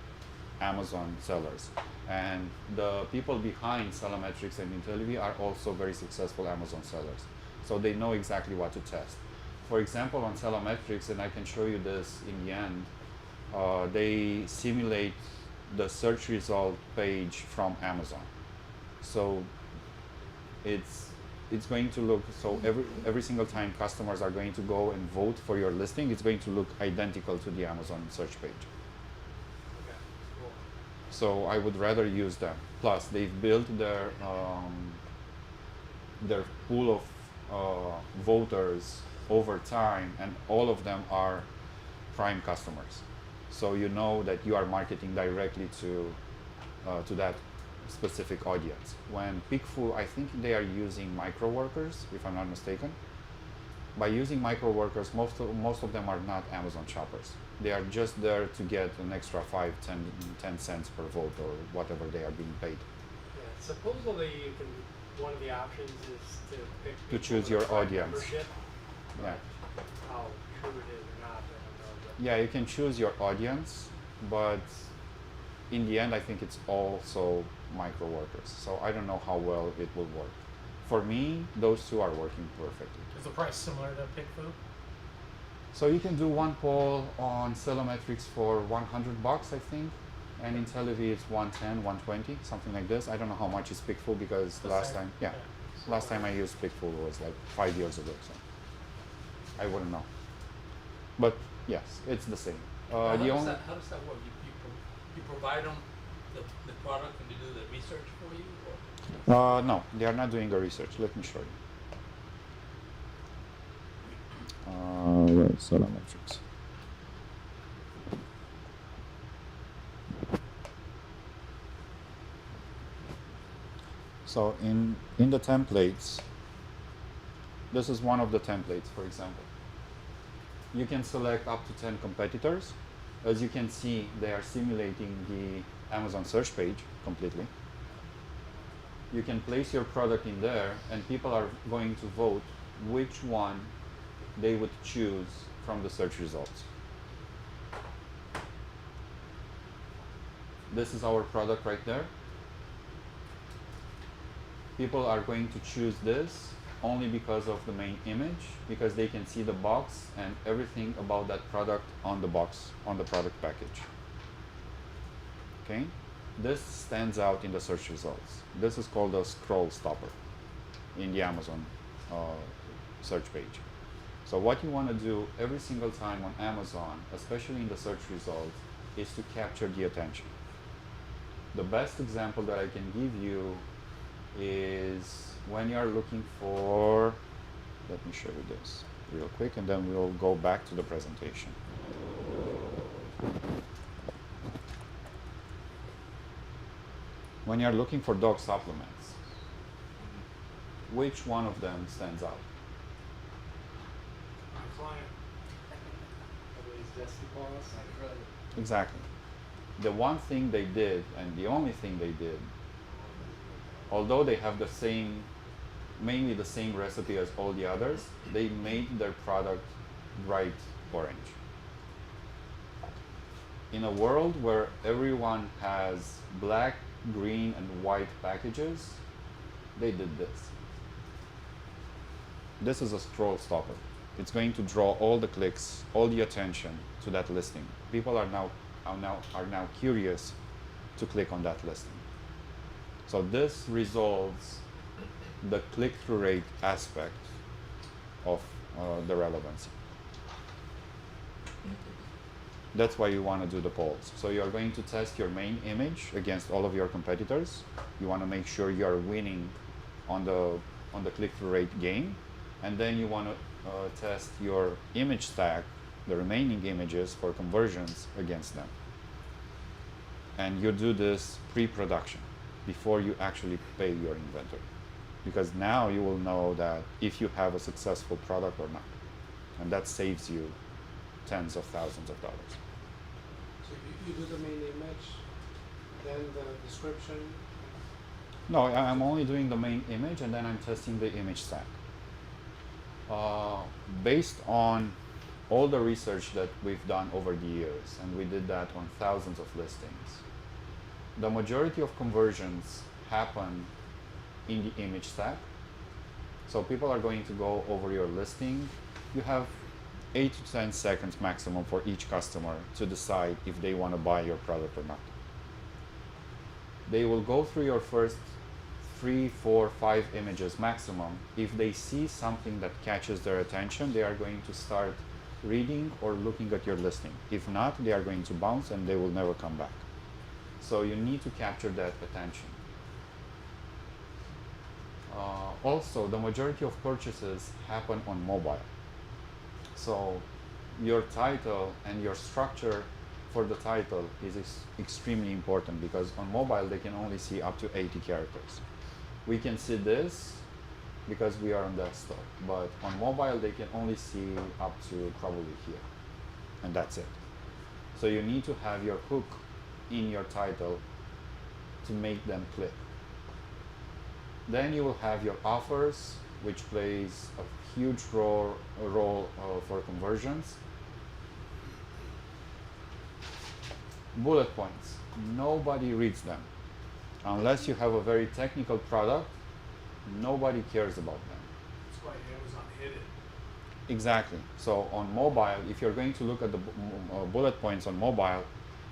Speaker 9: Amazon sellers. And the people behind Celometrics and Intellivi are also very successful Amazon sellers. So they know exactly what to test. For example, on Celometrics, and I can show you this in the end, they simulate the search result page from Amazon. So it's going to look, so every single time customers are going to go and vote for your listing, it's going to look identical to the Amazon search page. So I would rather use them. Plus, they've built their pool of voters over time, and all of them are prime customers. So you know that you are marketing directly to that specific audience. When PickFu, I think they are using micro workers, if I'm not mistaken. By using micro workers, most of them are not Amazon shoppers. They are just there to get an extra 5, 10 cents per vote or whatever they are being paid.
Speaker 2: Yeah, supposedly you can, one of the options is to pick
Speaker 9: To choose your audience.
Speaker 2: membership.
Speaker 9: Yeah.
Speaker 2: How true it is or not, I don't know. But
Speaker 9: Yeah, you can choose your audience, but in the end, I think it's also micro workers. So I don't know how well it will work. For me, those two are working perfectly.
Speaker 3: Is the price similar to PickFu?
Speaker 9: So you can do one poll on Celometrics for $100, I think, and in Televi it's 110, 120, something like this. I don't know how much is PickFu because
Speaker 3: The
Speaker 9: last
Speaker 3: same.
Speaker 9: time, last time I used PickFu was like 5 years ago, so I wouldn't know. But yes, it's the same.
Speaker 4: How
Speaker 9: The
Speaker 4: does
Speaker 9: only
Speaker 4: that work? You provide them the product and they do the research for you? Or?
Speaker 9: no, they are not doing the research. Let me show you. Where's Celometrics? So in the templates, this is one of the templates, for example. You can select up to 10 competitors. As you can see, they are simulating the Amazon search page completely. You can place your product in there, and people are going to vote which one they would choose from the search results. This is our product right there. People are going to choose this only because of the main image, because they can see the box and everything about that product on the box, on the product package. Okay? This stands out in the search results. This is called a scroll stopper in the Amazon search page. So what you want to do every single time on Amazon, especially in the search results, is to capture the attention. The best example that I can give you is when you're looking for, let me show you this real quick and then we'll go back to the presentation. When you're looking for dog supplements, which one of them stands out?
Speaker 2: My client. I believe it's Dusty Paws.
Speaker 9: Exactly. The one thing they did, and the only thing they did, although they have the same, mainly the same recipe as all the others, they made their product bright orange. In a world where everyone has black, green, and white packages, they did this. This is a scroll stopper. It's going to draw all the clicks, all the attention to that listing. People are now curious to click on that listing. So this resolves the click-through rate aspect of the relevancy. That's why you want to do the polls. So you're going to test your main image against all of your competitors. You want to make sure you're winning on the click-through rate game, and then you want to test your image stack, the remaining images, for conversions against them. And you do this pre-production before you actually pay your inventory, because now you will know that if you have a successful product or not, and that saves you tens of thousands of dollars.
Speaker 7: So you do the main image, then the description.
Speaker 9: No, I'm only doing the main image and then I'm testing the image stack. Based on all the research that we've done over the years, and we did that on thousands of listings, the majority of conversions happen in the image stack. So people are going to go over your listing. You have 8 to 10 seconds maximum for each customer to decide if they want to buy your product or not. They will go through your first 3, 4, 5 images maximum. If they see something that catches their attention, they are going to start reading or looking at your listing. If not, they are going to bounce and they will never come back. So you need to capture that attention. Also, the majority of purchases happen on mobile. So your title and your structure for the title is extremely important, because on mobile they can only see up to 80 characters. We can see this because we are on desktop, but on mobile they can only see up to probably here, and that's it. So you need to have your hook in your title to make them click. Then you will have your offers, which plays a huge role for conversions. Bullet points. Nobody reads them. Unless you have a very technical product, nobody cares about them.
Speaker 2: That's why Amazon hid it.
Speaker 9: Exactly. So on mobile, if you're going to look at the bullet points on mobile,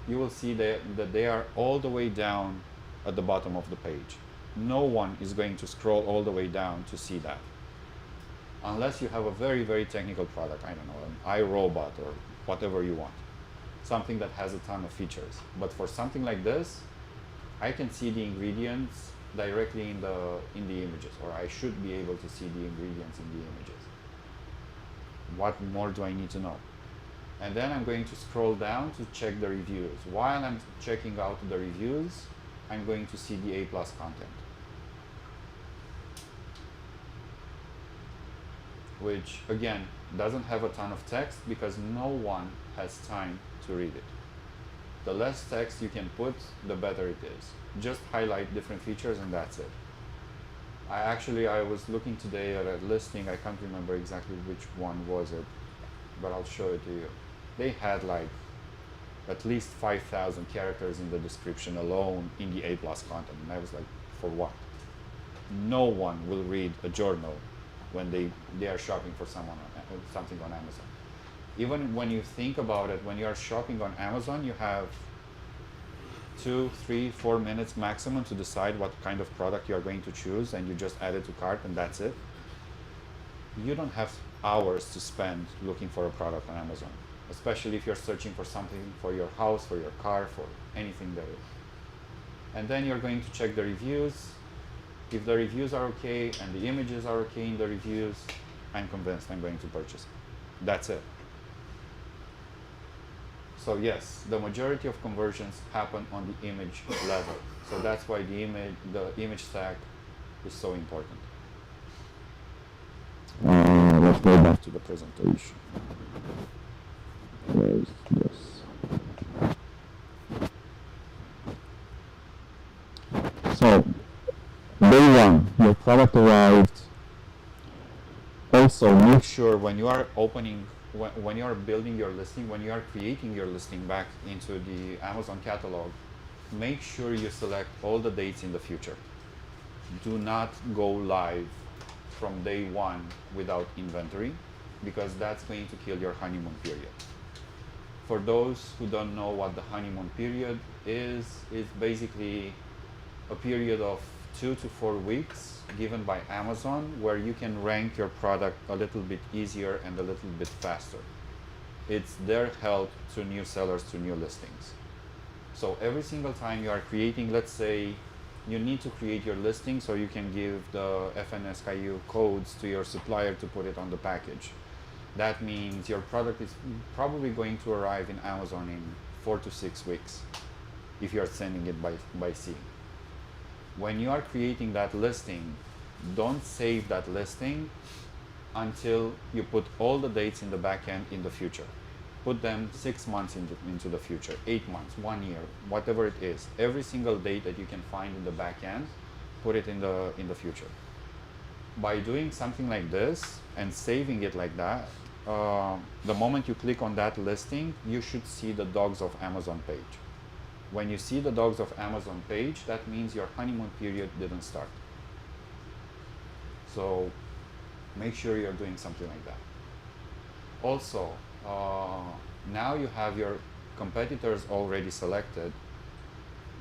Speaker 9: you will see that they are all the way down at the bottom of the page. No one is going to scroll all the way down to see that. Unless you have a very, very technical product, I don't know, an iRobot or whatever you want. Something that has a ton of features. But for something like this, I can see the ingredients directly in the images, or I should be able to see the ingredients in the images. What more do I need to know? And then I'm going to scroll down to check the reviews. While I'm checking out the reviews, I'm going to see the A+ content, which again doesn't have a ton of text because no one has time to read it. The less text you can put, the better it is. Just highlight different features and that's it. I was looking today at a listing. I can't remember exactly which one was it, but I'll show it to you. They had like at least 5,000 characters in the description alone in the A+ content, and I was like, for what? No one will read a journal when they are shopping for something on Amazon. Even when you think about it, when you are shopping on Amazon, you have 2, 3, 4 minutes maximum to decide what kind of product you are going to choose, and you just add it to cart and that's it. You don't have hours to spend looking for a product on Amazon, especially if you're searching for something for your house, for your car, for anything there is. And then you're going to check the reviews. If the reviews are okay and the images are okay in the reviews, I'm convinced I'm going to purchase it. That's it. So yes, the majority of conversions happen on the image level. So that's why the image stack is so important. Let's go back to the presentation. Where is this? So, day one, your product arrived. Also, make sure when you are when you are building your listing, when you are creating your listing back into the Amazon catalog, make sure you select all the dates in the future. Do not go live from day one without inventory, because that's going to kill your honeymoon period. For those who don't know what the honeymoon period is, it's basically a period of 2 to 4 weeks given by Amazon where you can rank your product a little bit easier and a little bit faster. It's their help to new sellers, to new listings. So every single time you are creating, let's say you need to create your listing so you can give the FNSKU codes to your supplier to put it on the package. That means your product is probably going to arrive in Amazon in 4 to 6 weeks if you're sending it by sea. When you are creating that listing, don't save that listing until you put all the dates in the back end in the future. Put them 6 months into the future, 8 months, 1 year, whatever it is. Every single date that you can find in the back end, put it in the future. By doing something like this and saving it like that, the moment you click on that listing, you should see the Dogs of Amazon page. When you see the Dogs of Amazon page, that means your honeymoon period didn't start. So make sure you're doing something like that. Also, now you have your competitors already selected.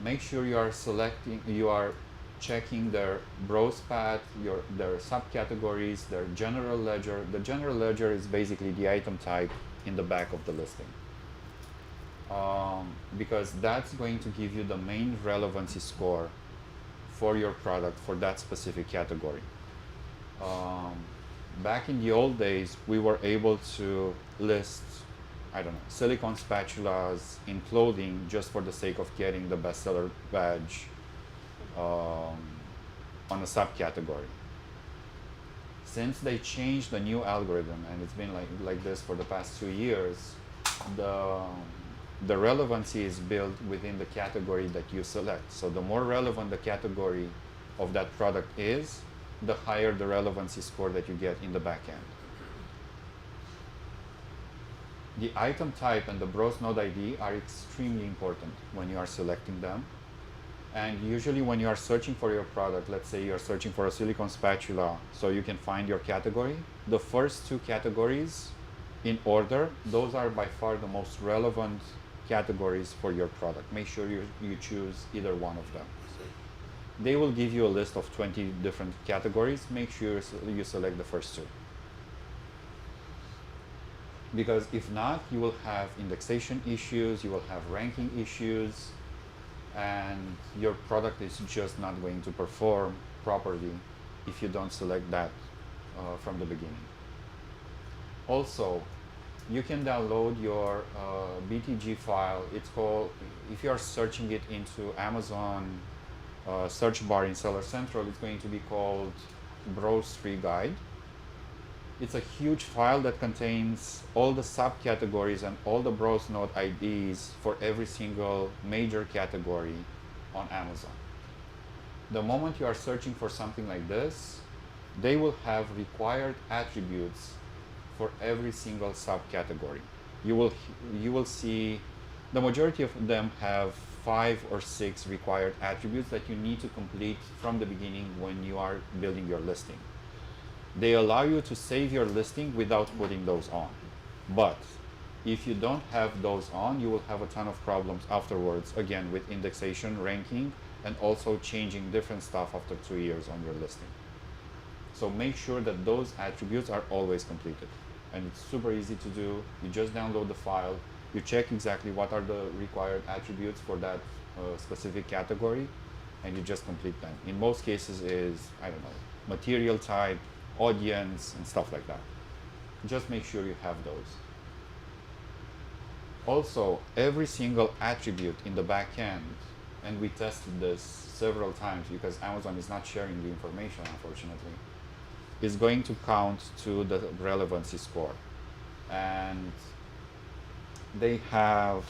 Speaker 9: Make sure you are checking their browse path, their subcategories, their general ledger. The general ledger is basically the item type in the back of the listing. Because that's going to give you the main relevancy score for your product for that specific category. Back in the old days, we were able to list, I don't know, silicone spatulas in clothing just for the sake of getting the bestseller badge on a subcategory. Since they changed the new algorithm, and it's been like this for the past 2 years, the relevancy is built within the category that you select. So the more relevant the category of that product is, the higher the relevancy score that you get in the back end. The item type and the browse node ID are extremely important when you are selecting them. And usually when you are searching for your product, let's say you're searching for a silicone spatula so you can find your category, the first 2 categories in order, those are by far the most relevant categories for your product. Make sure you choose either one of them. They will give you a list of 20 different categories. Make sure you select the first 2. Because if not, you will have indexation issues, you will have ranking issues, and your product is just not going to perform properly if you don't select that from the beginning. Also, you can download your BTG file. It's called, if you are searching it into Amazon search bar in Seller Central, it's going to be called Browse Tree Guide. It's a huge file that contains all the subcategories and all the browse node IDs for every single major category on Amazon. The moment you are searching for something like this, they will have required attributes for every single subcategory. You will see the majority of them have 5 or 6 required attributes that you need to complete from the beginning when you are building your listing. They allow you to save your listing without putting those on. But if you don't have those on, you will have a ton of problems afterwards, again, with indexation, ranking, and also changing different stuff after 2 years on your listing. So make sure that those attributes are always completed. And it's super easy to do. You just download the file, you check exactly what are the required attributes for that specific category, and you just complete them. In most cases is, I don't know, material type, audience, and stuff like that. Just make sure you have those. Also, every single attribute in the back end, and we tested this several times because Amazon is not sharing the information, unfortunately, is going to count to the relevancy score. And they are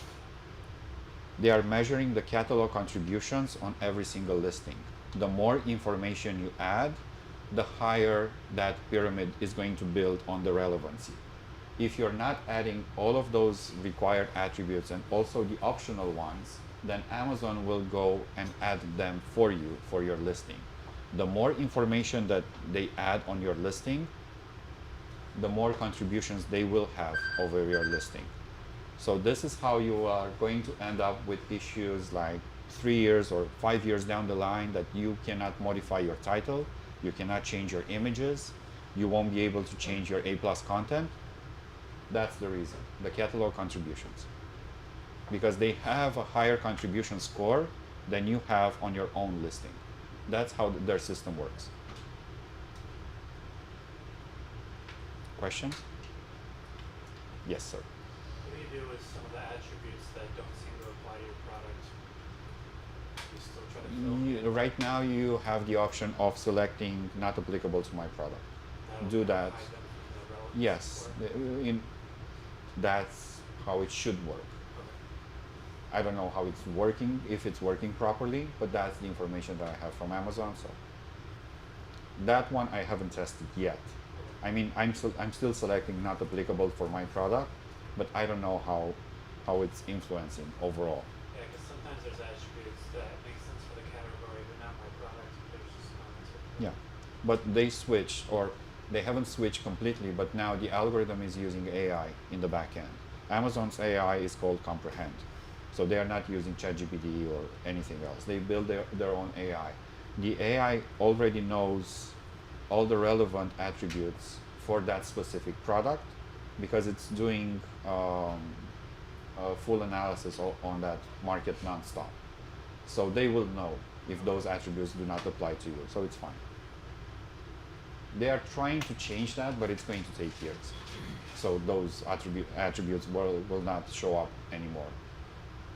Speaker 9: measuring the catalog contributions on every single listing. The more information you add, the higher that pyramid is going to build on the relevancy. If you're not adding all of those required attributes and also the optional ones, then Amazon will go and add them for you for your listing. The more information that they add on your listing, the more contributions they will have over your listing. So this is how you are going to end up with issues like 3 years or 5 years down the line that you cannot modify your title, you cannot change your images, you won't be able to change your A+ content. That's the reason, the catalog contributions. Because they have a higher contribution score than you have on your own listing. That's how their system works. Questions? Yes, sir.
Speaker 10: What do you do with some of the attributes that don't seem to apply to your product? You still try to fill
Speaker 9: Right now you have the option of selecting not applicable to my product. Do that.
Speaker 10: hide them from the relevance
Speaker 9: Yes,
Speaker 10: score?
Speaker 9: that's how it should work. I don't know how it's working, if it's working properly, but that's the information that I have from Amazon. So that one I haven't tested yet. I mean, I'm still selecting not applicable for my product, but I don't know how it's influencing overall.
Speaker 10: Yeah, because sometimes there's attributes that make sense for the category, but not my product. There's just comments with
Speaker 9: Yeah, but they switched, or they haven't switched completely, but now the algorithm is using AI in the back end. Amazon's AI is called Comprehend. So they are not using ChatGPT or anything else. They build their own AI. The AI already knows all the relevant attributes for that specific product because it's doing a full analysis on that market nonstop. So they will know if those attributes do not apply to you. So it's fine. They are trying to change that, but it's going to take years. So those attributes will not show up anymore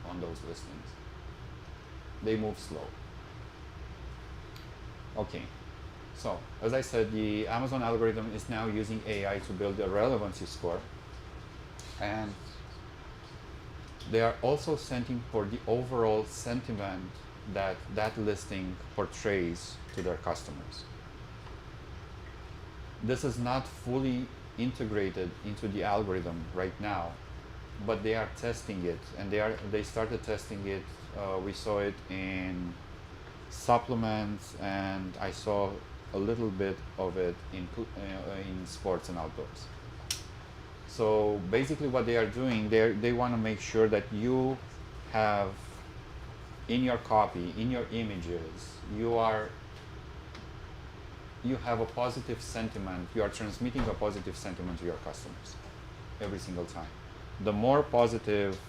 Speaker 9: on those listings. They move slow. Okay, so as I said, the Amazon algorithm is now using AI to build a relevancy score, and they are also sending for the overall sentiment that that listing portrays to their customers. This is not fully integrated into the algorithm right now, but they are testing it, and they started testing it. We saw it in supplements, and I saw a little bit of it in sports and outdoors. So basically what they are doing, they want to make sure that you have in your copy, in your images, you have a positive sentiment, you are transmitting a positive sentiment to your customers every single time. The more positive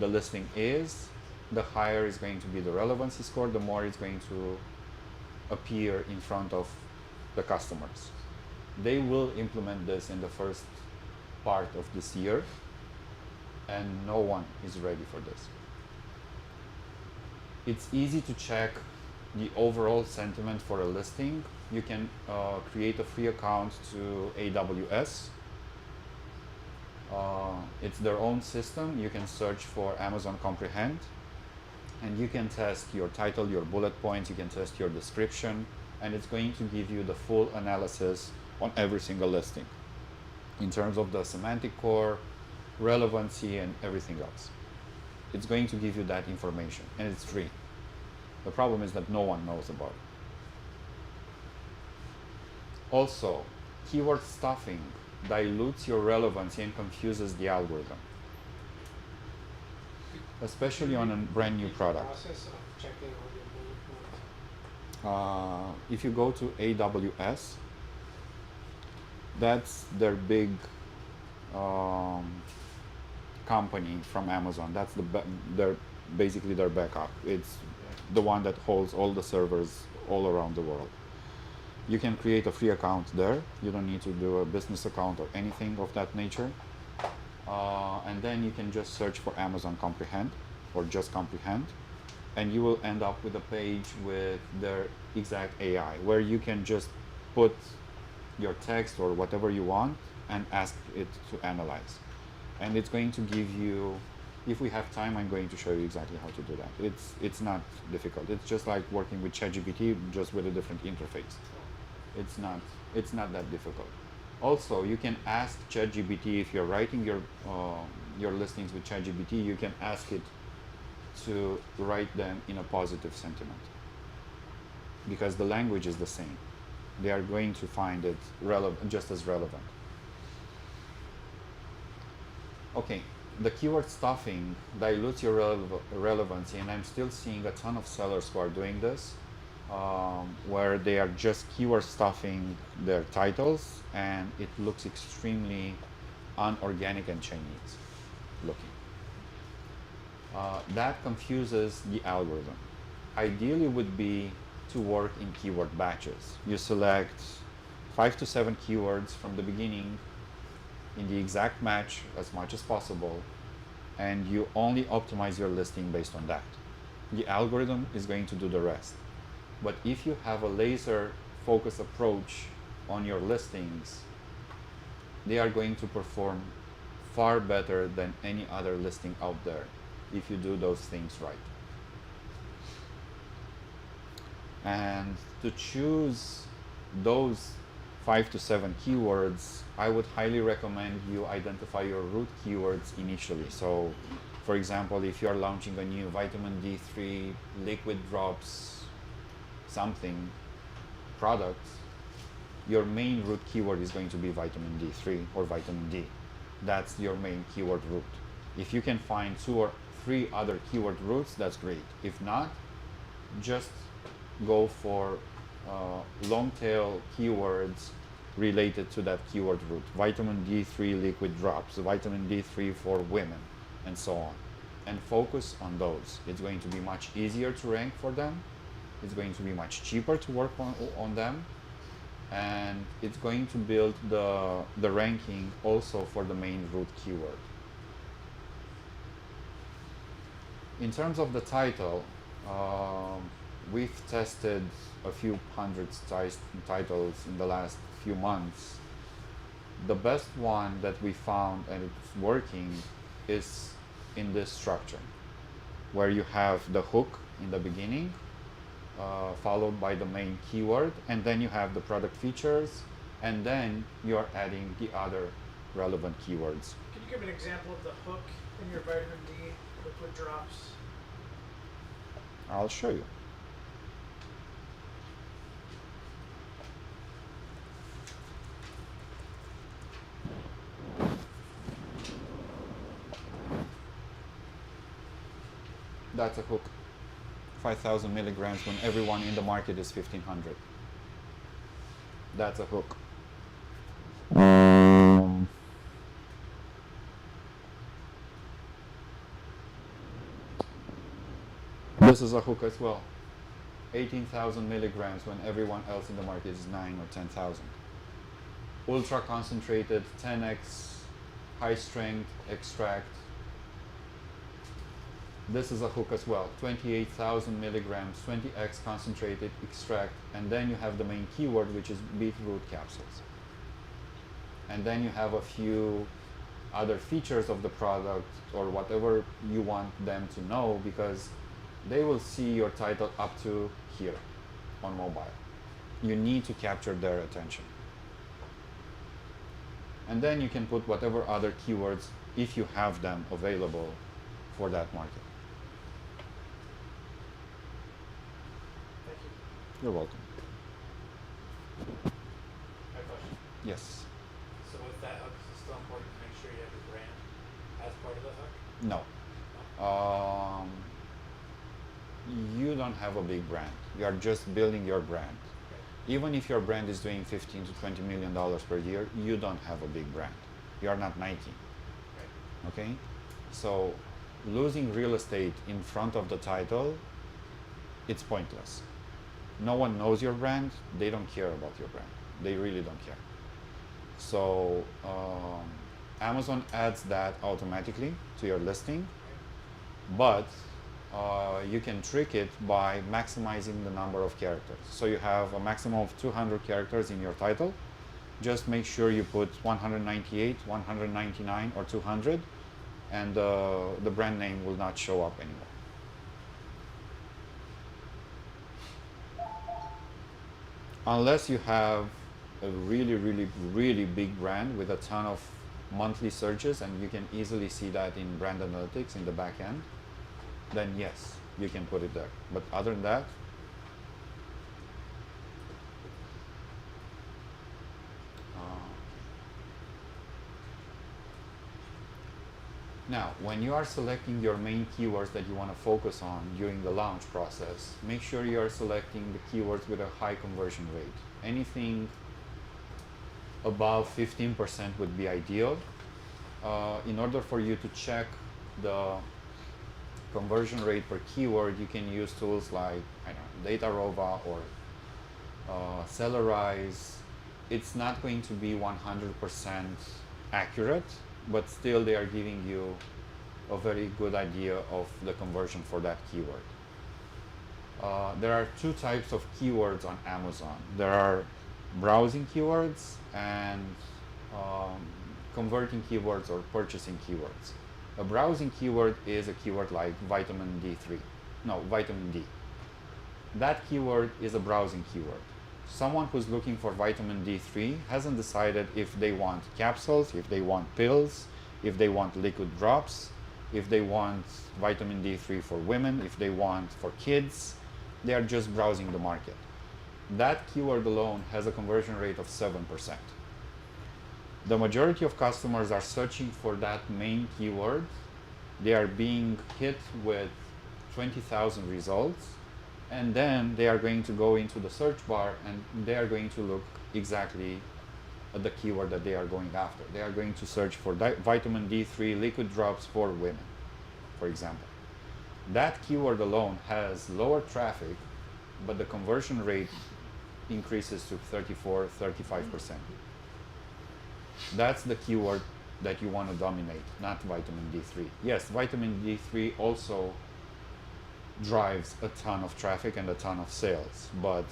Speaker 9: the listing is, the higher is going to be the relevancy score, the more it's going to appear in front of the customers. They will implement this in the first part of this year, and no one is ready for this. It's easy to check the overall sentiment for a listing. You can create a free account to AWS. It's their own system. You can search for Amazon Comprehend, And you can test your title, your bullet points, you can test your description, and it's going to give you the full analysis on every single listing in terms of the semantic core, relevancy, and everything else. It's going to give you that information, and it's free. The problem is that no one knows about it. Also, keyword stuffing dilutes your relevancy and confuses the algorithm, especially on a brand new product.
Speaker 2: Process of checking all your bullet points.
Speaker 9: If you go to AWS, that's their big company from Amazon. That's basically their backup. It's the one that holds all the servers all around the world. You can create a free account there. You don't need to do a business account or anything of that nature. And then you can just search for Amazon Comprehend or just Comprehend, and you will end up with a page with their exact AI where you can just put your text or whatever you want and ask it to analyze. And it's going to give you, if we have time, I'm going to show you exactly how to do that. It's not difficult. It's just like working with ChatGPT, just with a different interface. It's not that difficult. Also, you can ask ChatGPT, if you're writing your listings with ChatGPT, you can ask it to write them in a positive sentiment, because the language is the same. They are going to find it just as relevant. Okay, the keyword stuffing dilutes your relevancy, and I'm still seeing a ton of sellers who are doing this, where they are just keyword stuffing their titles, and it looks extremely unorganic and Chinese looking. That confuses the algorithm. Ideally would be to work in keyword batches. You select 5 to 7 keywords from the beginning in the exact match as much as possible, and you only optimize your listing based on that. The algorithm is going to do the rest. But if you have a laser focus approach on your listings, they are going to perform far better than any other listing out there if you do those things right. And to choose those 5 to 7 keywords, I would highly recommend you identify your root keywords initially. So, for example, if you're launching a new vitamin D3 liquid drops something product, your main root keyword is going to be vitamin D3 or vitamin D. That's your main keyword root. If you can find 2 or 3 other keyword roots, that's great. If not, just go for long tail keywords related to that keyword root. Vitamin D3 liquid drops, vitamin D3 for women, and so on. And focus on those. It's going to be much easier to rank for them. It's going to be much cheaper to work on them. And it's going to build the ranking also for the main root keyword. In terms of the title, we've tested a few hundred titles in the last few months. The best one that we found, and it's working, is in this structure, where you have the hook in the beginning, followed by the main keyword, and then you have the product features, and then you're adding the other relevant keywords.
Speaker 11: Can you give an example of the hook in your vitamin D liquid drops?
Speaker 9: I'll show you. That's a hook. 5,000 milligrams when everyone in the market is 1,500. That's a hook. This is a hook as well. 18,000 milligrams when everyone else in the market is 9 or 10,000. Ultra concentrated, 10x, high strength extract. This is a hook as well, 28,000 milligrams, 20x concentrated extract, and then you have the main keyword, which is beetroot capsules. And then you have a few other features of the product or whatever you want them to know, because They will see your title up to here on mobile. You need to capture their attention. And then you can put whatever other keywords, if you have them available for that market.
Speaker 10: Thank you.
Speaker 9: You're welcome.
Speaker 10: My question.
Speaker 9: Yes.
Speaker 10: So with that hook, is it still important to make sure you have your brand as part of the hook?
Speaker 9: No. You don't have a big brand. You are just building your brand. Even if your brand is doing 15 to 20 million dollars per year, you don't have a big brand. You are not Nike. Okay? So losing real estate in front of the title, it's pointless. No one knows your brand. They don't care about your brand. They really don't care. So Amazon adds that automatically to your listing, but you can trick it by maximizing the number of characters. So you have a maximum of 200 characters in your title. Just make sure you put 198, 199, or 200, and the brand name will not show up anymore. Unless you have a really, really, really big brand with a ton of monthly searches, and you can easily see that in brand analytics in the back end, then yes, you can put it there. But other than that, now, when you are selecting your main keywords that you want to focus on during the launch process, make sure you are selecting the keywords with a high conversion rate. Anything above 15% would be ideal. In order for you to check the conversion rate per keyword, you can use tools like Datarova or Sellerize. It's not going to be 100% accurate, but still they are giving you a very good idea of the conversion for that keyword. There are two types of keywords on Amazon. There are browsing keywords and converting keywords or purchasing keywords. A browsing keyword is a keyword like vitamin D. That keyword is a browsing keyword. Someone who's looking for vitamin D3 hasn't decided if they want capsules, if they want pills, if they want liquid drops, if they want vitamin D3 for women, if they want for kids. They are just browsing the market. That keyword alone has a conversion rate of 7%. The majority of customers are searching for that main keyword. They are being hit with 20,000 results, and then they are going to go into the search bar and they are going to look exactly at the keyword that they are going after. They are going to search for vitamin D3 liquid drops for women, for example. That keyword alone has lower traffic, but the conversion rate increases to 34-35%. That's the keyword that you want to dominate, not vitamin D3. Yes, vitamin D3 also drives a ton of traffic and a ton of sales, but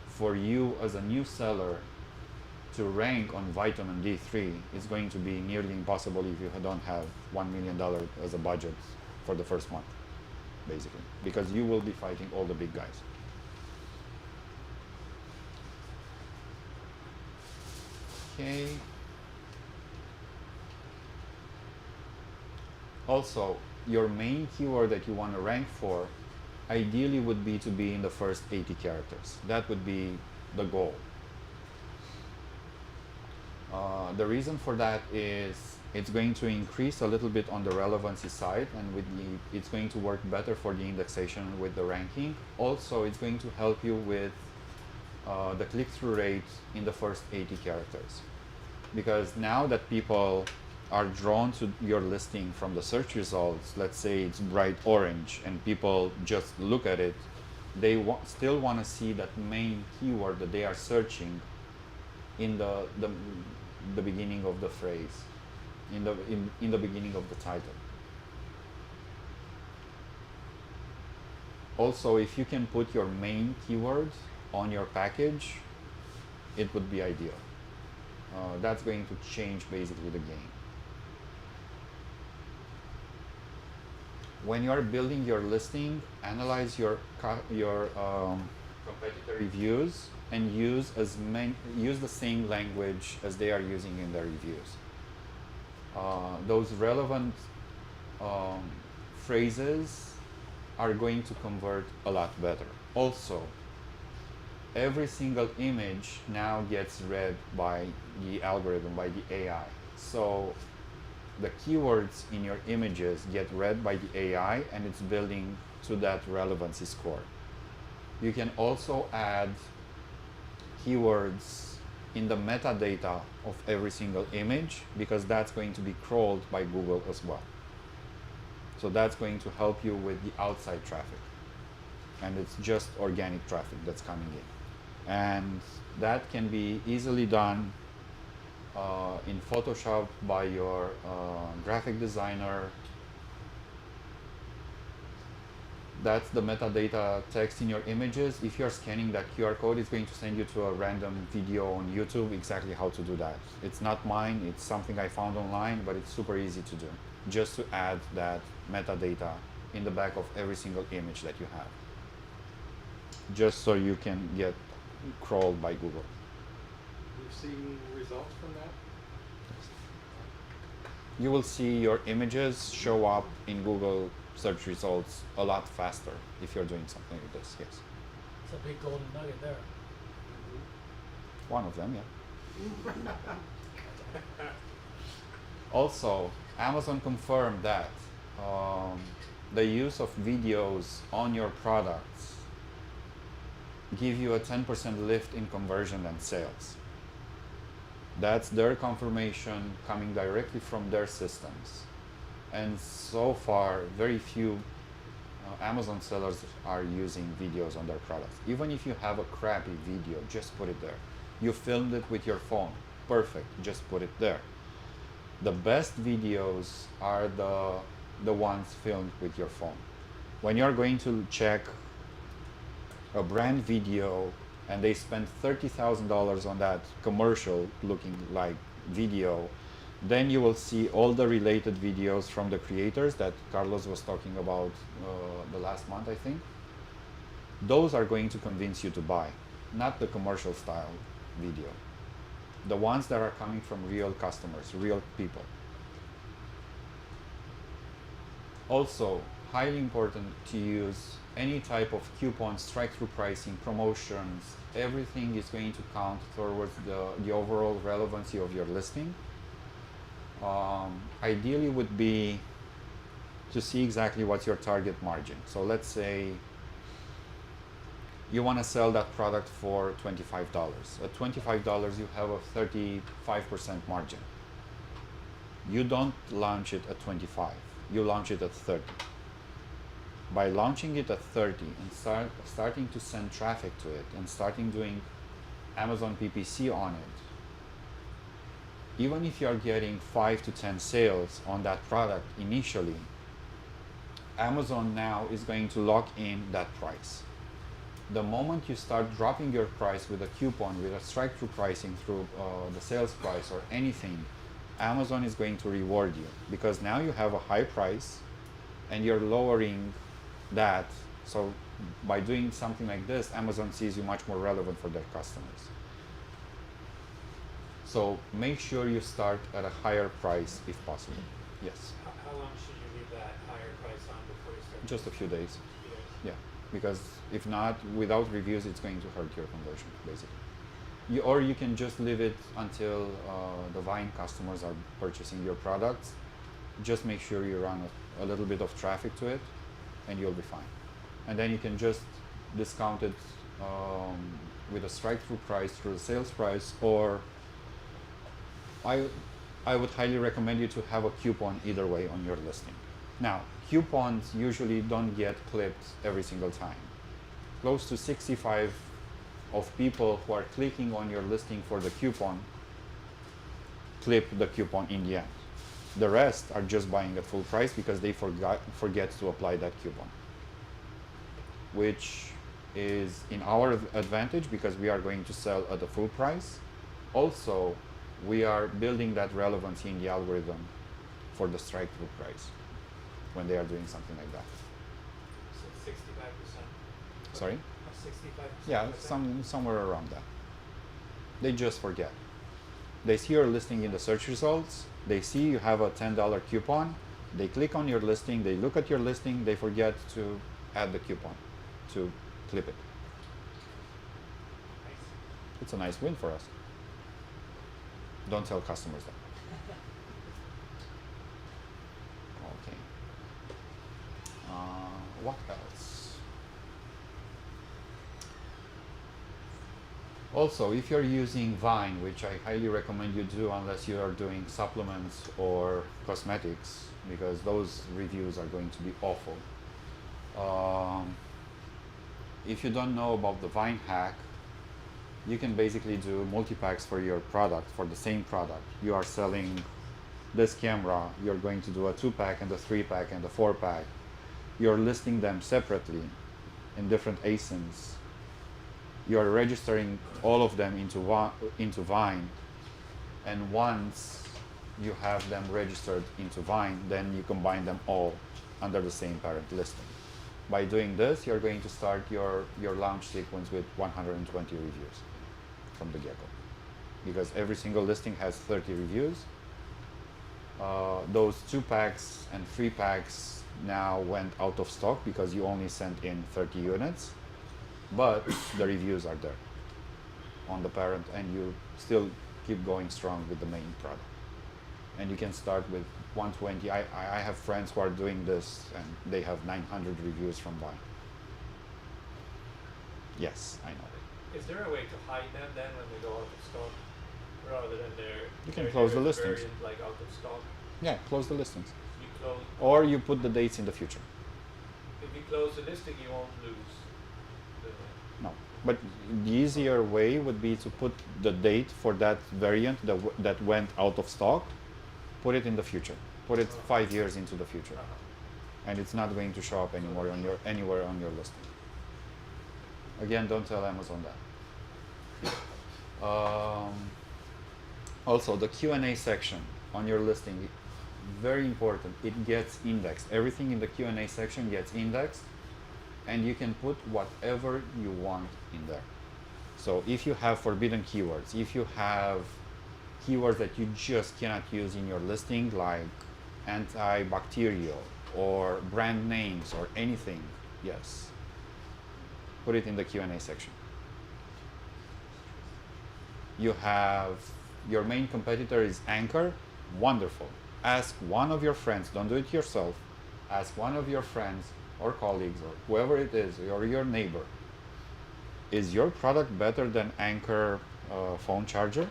Speaker 9: for you as a new seller to rank on vitamin D3 is going to be nearly impossible if you don't have $1 million as a budget for the first month, basically, because you will be fighting all the big guys. Okay. Also, your main keyword that you want to rank for ideally would be to be in the first 80 characters. That would be the goal. The reason for that is it's going to increase a little bit on the relevancy side, and it's going to work better for the indexation with the ranking. Also, it's going to help you with the click-through rate in the first 80 characters. Because now that people are drawn to your listing from the search results, let's say it's bright orange, and people just look at it, they still want to see that main keyword that they are searching in the beginning of the phrase, in the beginning of the title. Also, if you can put your main keyword on your package, it would be ideal. That's going to change basically the game. when you are building your listing, analyze your competitor reviews and use the same language as they are using in their reviews. Those relevant phrases are going to convert a lot better. Also, every single image now gets read by the algorithm, by the AI. So the keywords in your images get read by the AI, and it's building to that relevancy score. You can also add keywords in the metadata of every single image, because that's going to be crawled by Google as well. So that's going to help you with the outside traffic. And it's just organic traffic that's coming in. And that can be easily done in Photoshop by your graphic designer. That's the metadata text in your images. If you're scanning that QR code, it's going to send you to a random video on YouTube exactly how to do that. It's not mine, it's something I found online, but it's super easy to do. Just to add that metadata in the back of every single image that you have. Just so you can get crawled by Google.
Speaker 10: You've seen results from that?
Speaker 9: You will see your images show up in Google search results a lot faster if you're doing something like this, yes.
Speaker 3: It's a big golden nugget there.
Speaker 9: One of them, yeah. Also, Amazon confirmed that the use of videos on your products give you a 10% lift in conversion and sales. That's their confirmation coming directly from their systems. And so far, very few Amazon sellers are using videos on their products. Even if you have a crappy video, just put it there. You filmed it with your phone, perfect, just put it there. The best videos are the ones filmed with your phone. When you're going to check a brand video and they spend $30,000 on that commercial looking like video, then you will see all the related videos from the creators that Carlos was talking about the last month, I think. Those are going to convince you to buy, not the commercial style video. The ones that are coming from real customers, real people. Also, highly important to use any type of coupons, strike-through pricing, promotions. Everything is going to count towards the overall relevancy of your listing. Ideally would be to see exactly what's your target margin. So let's say you want to sell that product for $25. At $25, you have a 35% margin. You don't launch it at 25, you launch it at 30. By launching it at 30 and starting to send traffic to it and starting doing Amazon PPC on it, even if you're getting 5 to 10 sales on that product initially, Amazon now is going to lock in that price. The moment you start dropping your price with a coupon, with a strike-through pricing through the sales price or anything, Amazon is going to reward you because now you have a high price and you're lowering that. So by doing something like this, Amazon sees you much more relevant for their customers. So make sure you start at a higher price if possible. Yes.
Speaker 10: How long should you leave that higher price on before you start?
Speaker 9: Just a few days.
Speaker 10: Yes.
Speaker 9: Yeah, because if not, without reviews, it's going to hurt your conversion, basically. Or you can just leave it until the Vine customers are purchasing your products. Just make sure you run a little bit of traffic to it, and you'll be fine. And then you can just discount it with a strike-through price through the sales price, or I would highly recommend you to have a coupon either way on your listing. Now, coupons usually don't get clipped every single time. Close to 65 of people who are clicking on your listing for the coupon clip the coupon in the end. The rest are just buying at full price because they forget to apply that coupon, which is in our advantage because we are going to sell at the full price. Also, we are building that relevancy in the algorithm for the strike-through price. when they are doing something like that.
Speaker 10: So 65%.
Speaker 9: Sorry?
Speaker 10: 65%.
Speaker 9: Yeah, somewhere around that. They just forget. They see your listing in the search results. They see you have a $10 coupon. They click on your listing. They look at your listing. They forget to add the coupon, to clip it. It's a nice win for us. Don't tell customers that. Okay. What else? Also, if you're using Vine, which I highly recommend you do unless you are doing supplements or cosmetics, because those reviews are going to be awful. If you don't know about the Vine hack, you can basically do multi-packs for your product, for the same product. You are selling this camera, you're going to do a 2-pack and a 3-pack and a 4-pack. You're listing them separately in different ASINs. You're registering all of them into Vine, and once you have them registered into Vine, then you combine them all under the same parent listing. By doing this, you're going to start your launch sequence with 120 reviews from the get-go, because every single listing has 30 reviews. Those 2-packs and 3-packs now went out of stock because you only sent in 30 units, but the reviews are there on the parent, and you still keep going strong with the main product. And you can start with 120. I have friends who are doing this, and they have 900 reviews from Vine. Yes, I know.
Speaker 6: Is there a way to hide them then when they go out of stock, rather than
Speaker 9: You can close the
Speaker 6: their
Speaker 9: listings.
Speaker 6: variant, like out of stock?
Speaker 9: Yeah, close the listings.
Speaker 6: You close.
Speaker 9: Or you put the dates in the future.
Speaker 6: If you close the listing, you won't lose.
Speaker 9: No. But the easier way would be to put the date for that variant that went out of stock, put it in the future. Put it 5 years into the future. And it's not going to show up anymore anywhere on your listing. Again, don't tell Amazon that. Also, the Q&A section on your listing, very important. It gets indexed. Everything in the Q&A section gets indexed, and you can put whatever you want in there. So if you have forbidden keywords, if you have keywords that you just cannot use in your listing, like antibacterial or brand names or anything, yes, put it in the Q&A section. You have your main competitor is Anchor. Wonderful. Ask one of your friends, don't do it yourself, ask one of your friends or colleagues or whoever it is, or your neighbor, is your product better than Anchor phone charger?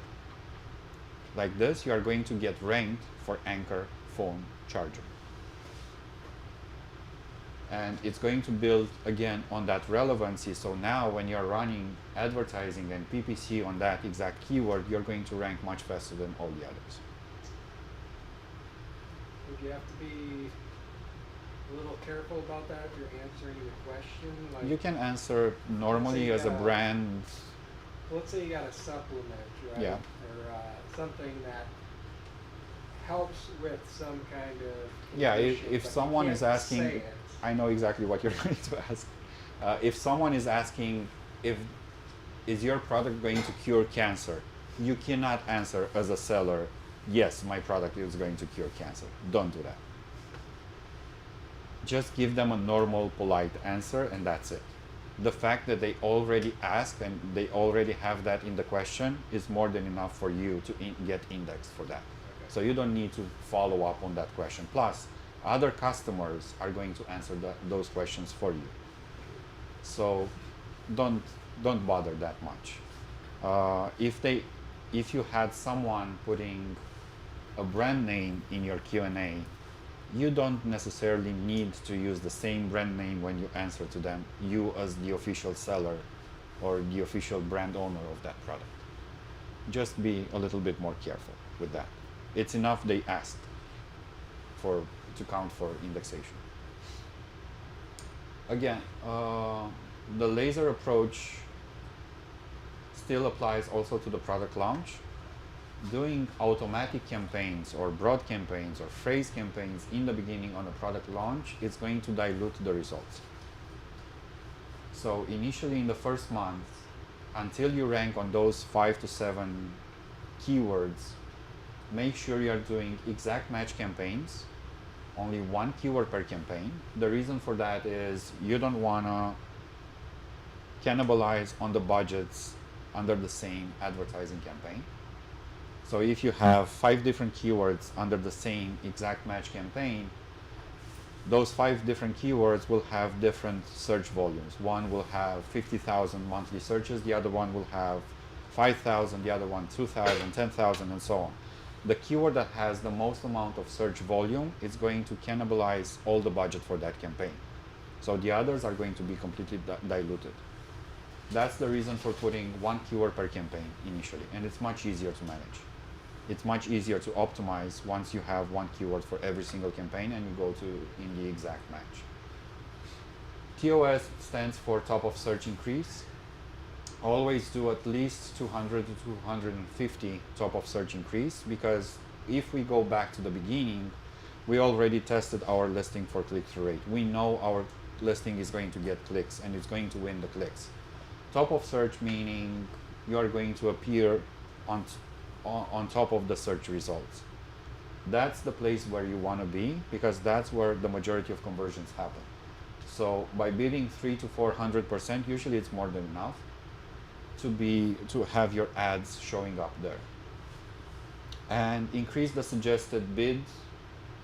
Speaker 9: Like this, you are going to get ranked for Anchor phone charger. And it's going to build again on that relevancy. So now when you're running advertising and PPC on that exact keyword, you're going to rank much faster than all the others.
Speaker 2: Would you have to be a little careful about that if you're answering the question? Like,
Speaker 9: You can answer normally
Speaker 2: you
Speaker 9: as a
Speaker 2: got-
Speaker 9: brand.
Speaker 2: let's say you got a supplement, right?
Speaker 9: Yeah.
Speaker 2: Or something that helps with some kind of
Speaker 9: Yeah,
Speaker 2: condition,
Speaker 9: if
Speaker 2: but you
Speaker 9: someone
Speaker 2: can't
Speaker 9: is asking,
Speaker 2: say it.
Speaker 9: I know exactly what you're going to ask. If someone is asking, is your product going to cure cancer? You cannot answer as a seller, yes, my product is going to cure cancer. Don't do that. Just give them a normal, polite answer, and that's it. The fact that they already asked and they already have that in the question is more than enough for you to get indexed for that. So you don't need to follow up on that question. Plus, other customers are going to answer those questions for you. So don't bother that much. If you had someone putting a brand name in your Q&A, you don't necessarily need to use the same brand name when you answer to them, you as the official seller or the official brand owner of that product. Just be a little bit more careful with that. It's enough they asked to count for indexation. Again, the laser approach still applies also to the product launch. doing automatic campaigns or broad campaigns or phrase campaigns in the beginning on a product launch is going to dilute the results. So initially in the first month, until you rank on those 5 to 7 keywords, make sure you are doing exact match campaigns, only one keyword per campaign. The reason for that is you don't want to cannibalize on the budgets under the same advertising campaign. So if you have 5 different keywords under the same exact match campaign, those 5 different keywords will have different search volumes. One will have 50,000 monthly searches, the other one will have 5,000, the other one 2,000, 10,000, and so on. The keyword that has the most amount of search volume is going to cannibalize all the budget for that campaign. So the others are going to be completely diluted. That's the reason for putting one keyword per campaign initially, and it's much easier to manage. It's much easier to optimize once you have one keyword for every single campaign and you go to in the exact match. TOS stands for top of search increase. Always do at least 200 to 250 top of search increase, because if we go back to the beginning, we already tested our listing for click-through rate. We know our listing is going to get clicks and it's going to win the clicks. Top of search meaning you are going to appear on top of the search results. That's the place where you want to be, because that's where the majority of conversions happen. So by bidding 300 to 400%, usually it's more than enough to have your ads showing up there. And increase the suggested bid,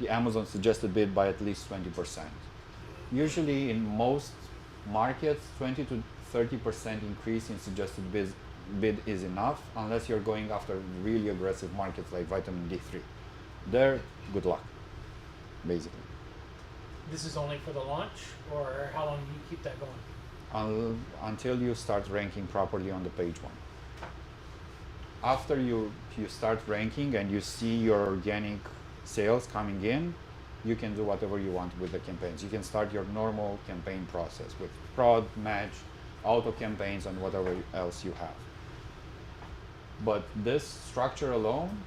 Speaker 9: the Amazon suggested bid, by at least 20%. Usually in most markets, 20 to 30% increase in suggested bid is enough, unless you're going after really aggressive markets like vitamin D3. There, good luck, basically.
Speaker 3: This is only for the launch, or how long do you keep that going?
Speaker 9: Until you start ranking properly on the page one. After you start ranking and you see your organic sales coming in, you can do whatever you want with the campaigns. You can start your normal campaign process with prod, match, auto campaigns, and whatever else you have. But this structure alone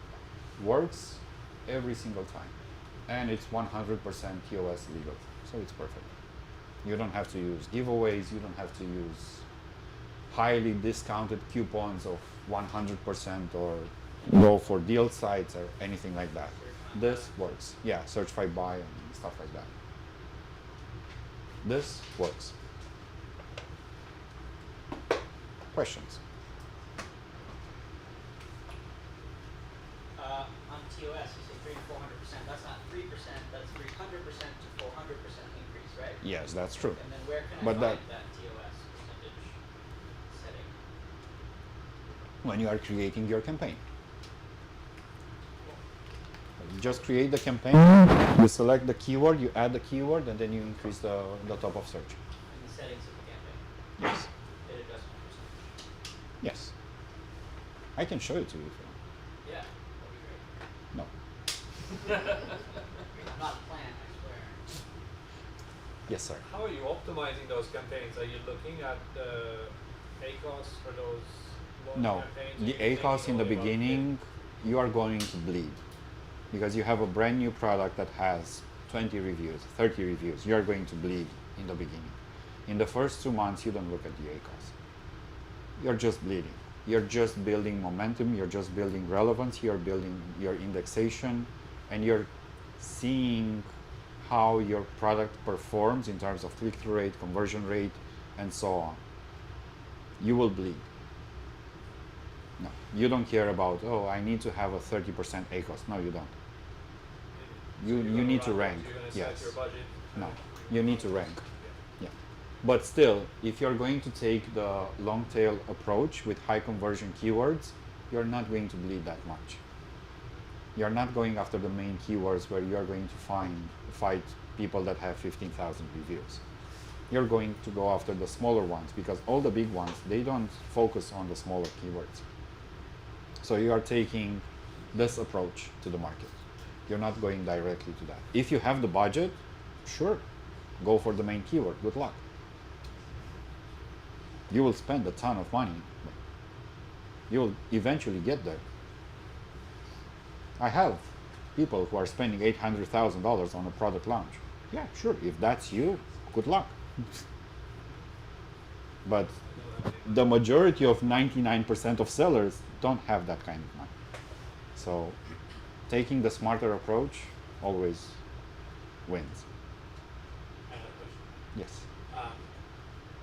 Speaker 9: works every single time. And it's 100% TOS legal, so it's perfect. You don't have to use giveaways, you don't have to use highly discounted coupons of 100% or go for deal sites or anything like that. This works. Yeah, search by buy and stuff like that. This works. Questions?
Speaker 5: On TOS, you say 300 to 400%. That's not 3%, that's 300% to 400% increase, right?
Speaker 9: Yes, that's true.
Speaker 5: And then where can I
Speaker 9: But
Speaker 5: find
Speaker 9: that
Speaker 5: that TOS percentage setting?
Speaker 9: when you are creating your campaign. You just create the campaign, you select the keyword, you add the keyword, and then you increase the top of search.
Speaker 5: In the settings of the campaign.
Speaker 9: Yes.
Speaker 5: Bid adjustment percentage.
Speaker 9: Yes. I can show it to you if you want.
Speaker 5: Yeah, that'd be great.
Speaker 9: No.
Speaker 5: I'm not planned, I swear.
Speaker 9: Yes, sir.
Speaker 6: How are you optimizing those campaigns? Are you looking at the ACOS for those launch
Speaker 9: No.
Speaker 6: campaigns?
Speaker 9: The
Speaker 6: Are you
Speaker 9: ACOS
Speaker 6: thinking
Speaker 9: in the
Speaker 6: only about
Speaker 9: beginning, you are going to bleed. Because you have a brand new product that has 20 reviews, 30 reviews. You are going to bleed in the beginning. In the first 2 months, you don't look at the ACOS. You're just bleeding. You're just building momentum. You're just building relevance. You're building your indexation. And you're seeing how your product performs in terms of click-through rate, conversion rate, and so on. You will bleed. No, you don't care about, oh, I need to have a 30% ACOS. No, you don't.
Speaker 6: So you're
Speaker 9: You
Speaker 6: gonna
Speaker 9: need to
Speaker 6: run
Speaker 9: rank.
Speaker 6: You're going to
Speaker 9: Yes.
Speaker 6: set your budget.
Speaker 9: No,
Speaker 6: and
Speaker 9: you need to rank. Yeah. But still, if you're going to take the long tail approach with high conversion keywords, you're not going to bleed that much. You're not going after the main keywords where you're going to fight people that have 15,000 reviews. You're going to go after the smaller ones, because all the big ones, they don't focus on the smaller keywords. So you are taking this approach to the market. You're not going directly to that. If you have the budget, sure, go for the main keyword. Good luck. You will spend a ton of money, but you will eventually get there. I have people who are spending $800,000 on a product launch. Yeah, sure. If that's you, good luck. But the majority of 99% of sellers don't have that kind of money. So taking the smarter approach always wins.
Speaker 10: I have a question.
Speaker 9: Yes.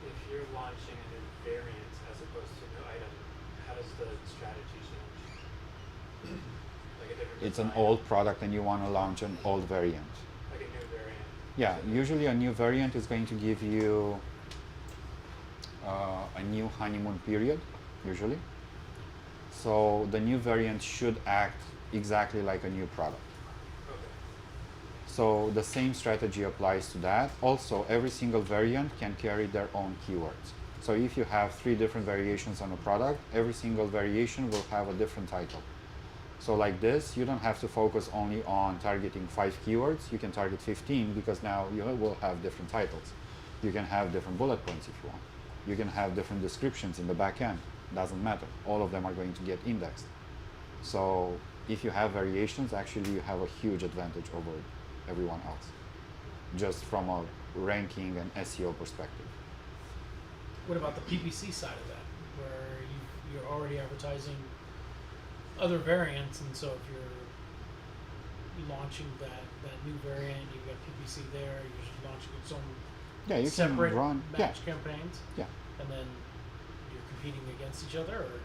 Speaker 10: If you're launching a new variant as opposed to a new item, how does the strategy change? Like a different
Speaker 9: It's an
Speaker 10: design,
Speaker 9: old product and you want to launch an old variant.
Speaker 10: like a new variant.
Speaker 9: Yeah, usually a new variant is going to give you a new honeymoon period, usually. So the new variant should act exactly like a new product.
Speaker 10: Okay.
Speaker 9: So the same strategy applies to that. Also, every single variant can carry their own keywords. So if you have 3 different variations on a product, every single variation will have a different title. So like this, you don't have to focus only on targeting 5 keywords. You can target 15 because now you will have different titles. You can have different bullet points if you want. You can have different descriptions in the back end. Doesn't matter. All of them are going to get indexed. So if you have variations, actually you have a huge advantage over everyone else, just from a ranking and SEO perspective.
Speaker 3: What about the PPC side of that, where you're already advertising other variants, and so if you're launching that new variant, you've got PPC there, you're just launching its own
Speaker 9: Yeah, you
Speaker 3: separate
Speaker 9: can run.
Speaker 3: match campaigns,
Speaker 9: Yeah.
Speaker 3: and then you're competing against each other, or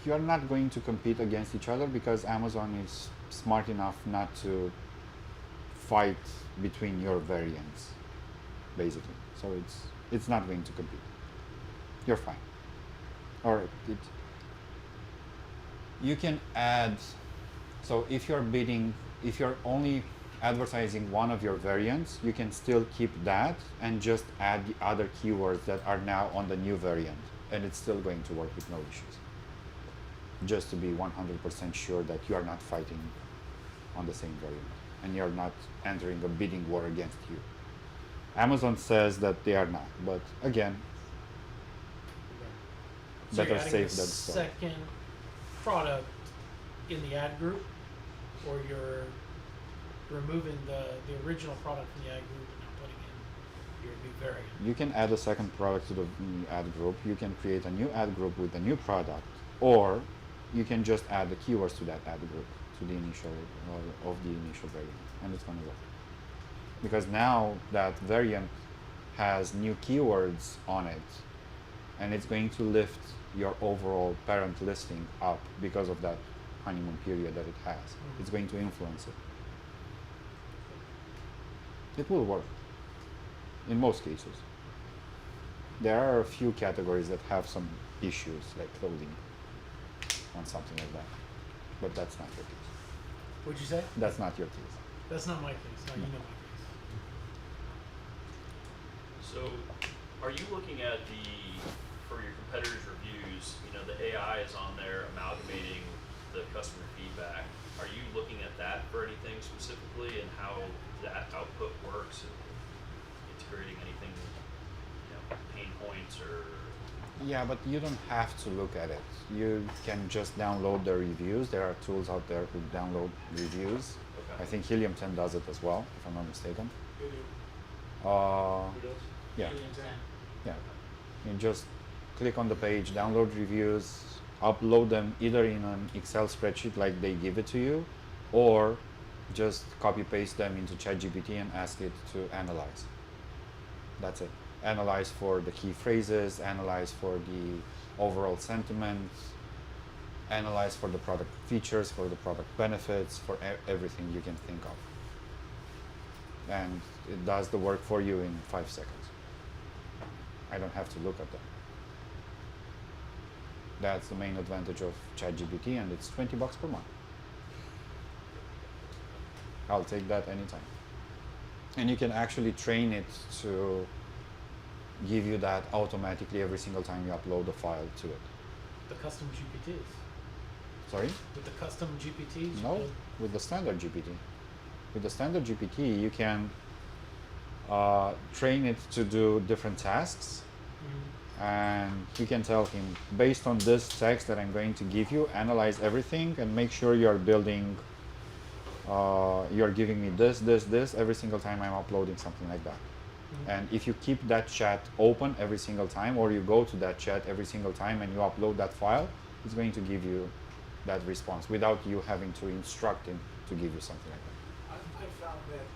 Speaker 9: You are not going to compete against each other because Amazon is smart enough not to fight between your variants, basically. So it's not going to compete. You're fine. Or you can add. So if you're only advertising one of your variants, you can still keep that and just add the other keywords that are now on the new variant, and it's still going to work with no issues. Just to be 100% sure that you are not fighting on the same variant and you're not entering a bidding war against you. Amazon says that they are not, but again,
Speaker 3: so
Speaker 9: better
Speaker 3: you're adding
Speaker 9: safe
Speaker 3: a
Speaker 9: than sorry.
Speaker 3: second product in the ad group, or you're removing the original product from the ad group and now putting in your new variant.
Speaker 9: You can add a second product to the ad group. You can create a new ad group with a new product, or you can just add the keywords to that ad group, to the initial of the initial variant, and it's going to work. Because now that variant has new keywords on it, and it's going to lift your overall parent listing up because of that honeymoon period that it has. It's going to influence it. It will work in most cases. There are a few categories that have some issues, like clothing and something like that, but that's not your case.
Speaker 3: What'd you say?
Speaker 9: That's not your case.
Speaker 3: That's not my case. No, you know my case.
Speaker 12: So, are you looking at for your competitors' reviews, the AI is on there amalgamating the customer feedback. Are you looking at that for anything specifically and how that output works and integrating anything, pain points or?
Speaker 9: Yeah, but you don't have to look at it. You can just download the reviews. There are tools out there who download reviews.
Speaker 12: Okay.
Speaker 9: I think Helium 10 does it as well, if I'm not mistaken.
Speaker 10: Who do?
Speaker 9: Yeah.
Speaker 5: Helium 10.
Speaker 9: Yeah. You just click on the page, download reviews, upload them either in an Excel spreadsheet like they give it to you, or just copy paste them into ChatGPT and ask it to analyze. That's it. Analyze for the key phrases, analyze for the overall sentiment, analyze for the product features, for the product benefits, for everything you can think of. And it does the work for you in 5 seconds. I don't have to look at them. That's the main advantage of ChatGPT, and it's $20 per month. I'll take that anytime. And you can actually train it to give you that automatically every single time you upload a file to it.
Speaker 3: The custom GPTs.
Speaker 9: Sorry?
Speaker 3: With the custom GPTs?
Speaker 9: No, with the standard GPT. With the standard GPT, you can train it to do different tasks, and we can tell him, based on this text that I'm going to give you, analyze everything and make sure you're building, you're giving me this every single time I'm uploading something like that. And if you keep that chat open every single time, or you go to that chat every single time and you upload that file, it's going to give you that response without you having to instruct him to give you something like that.
Speaker 11: I found that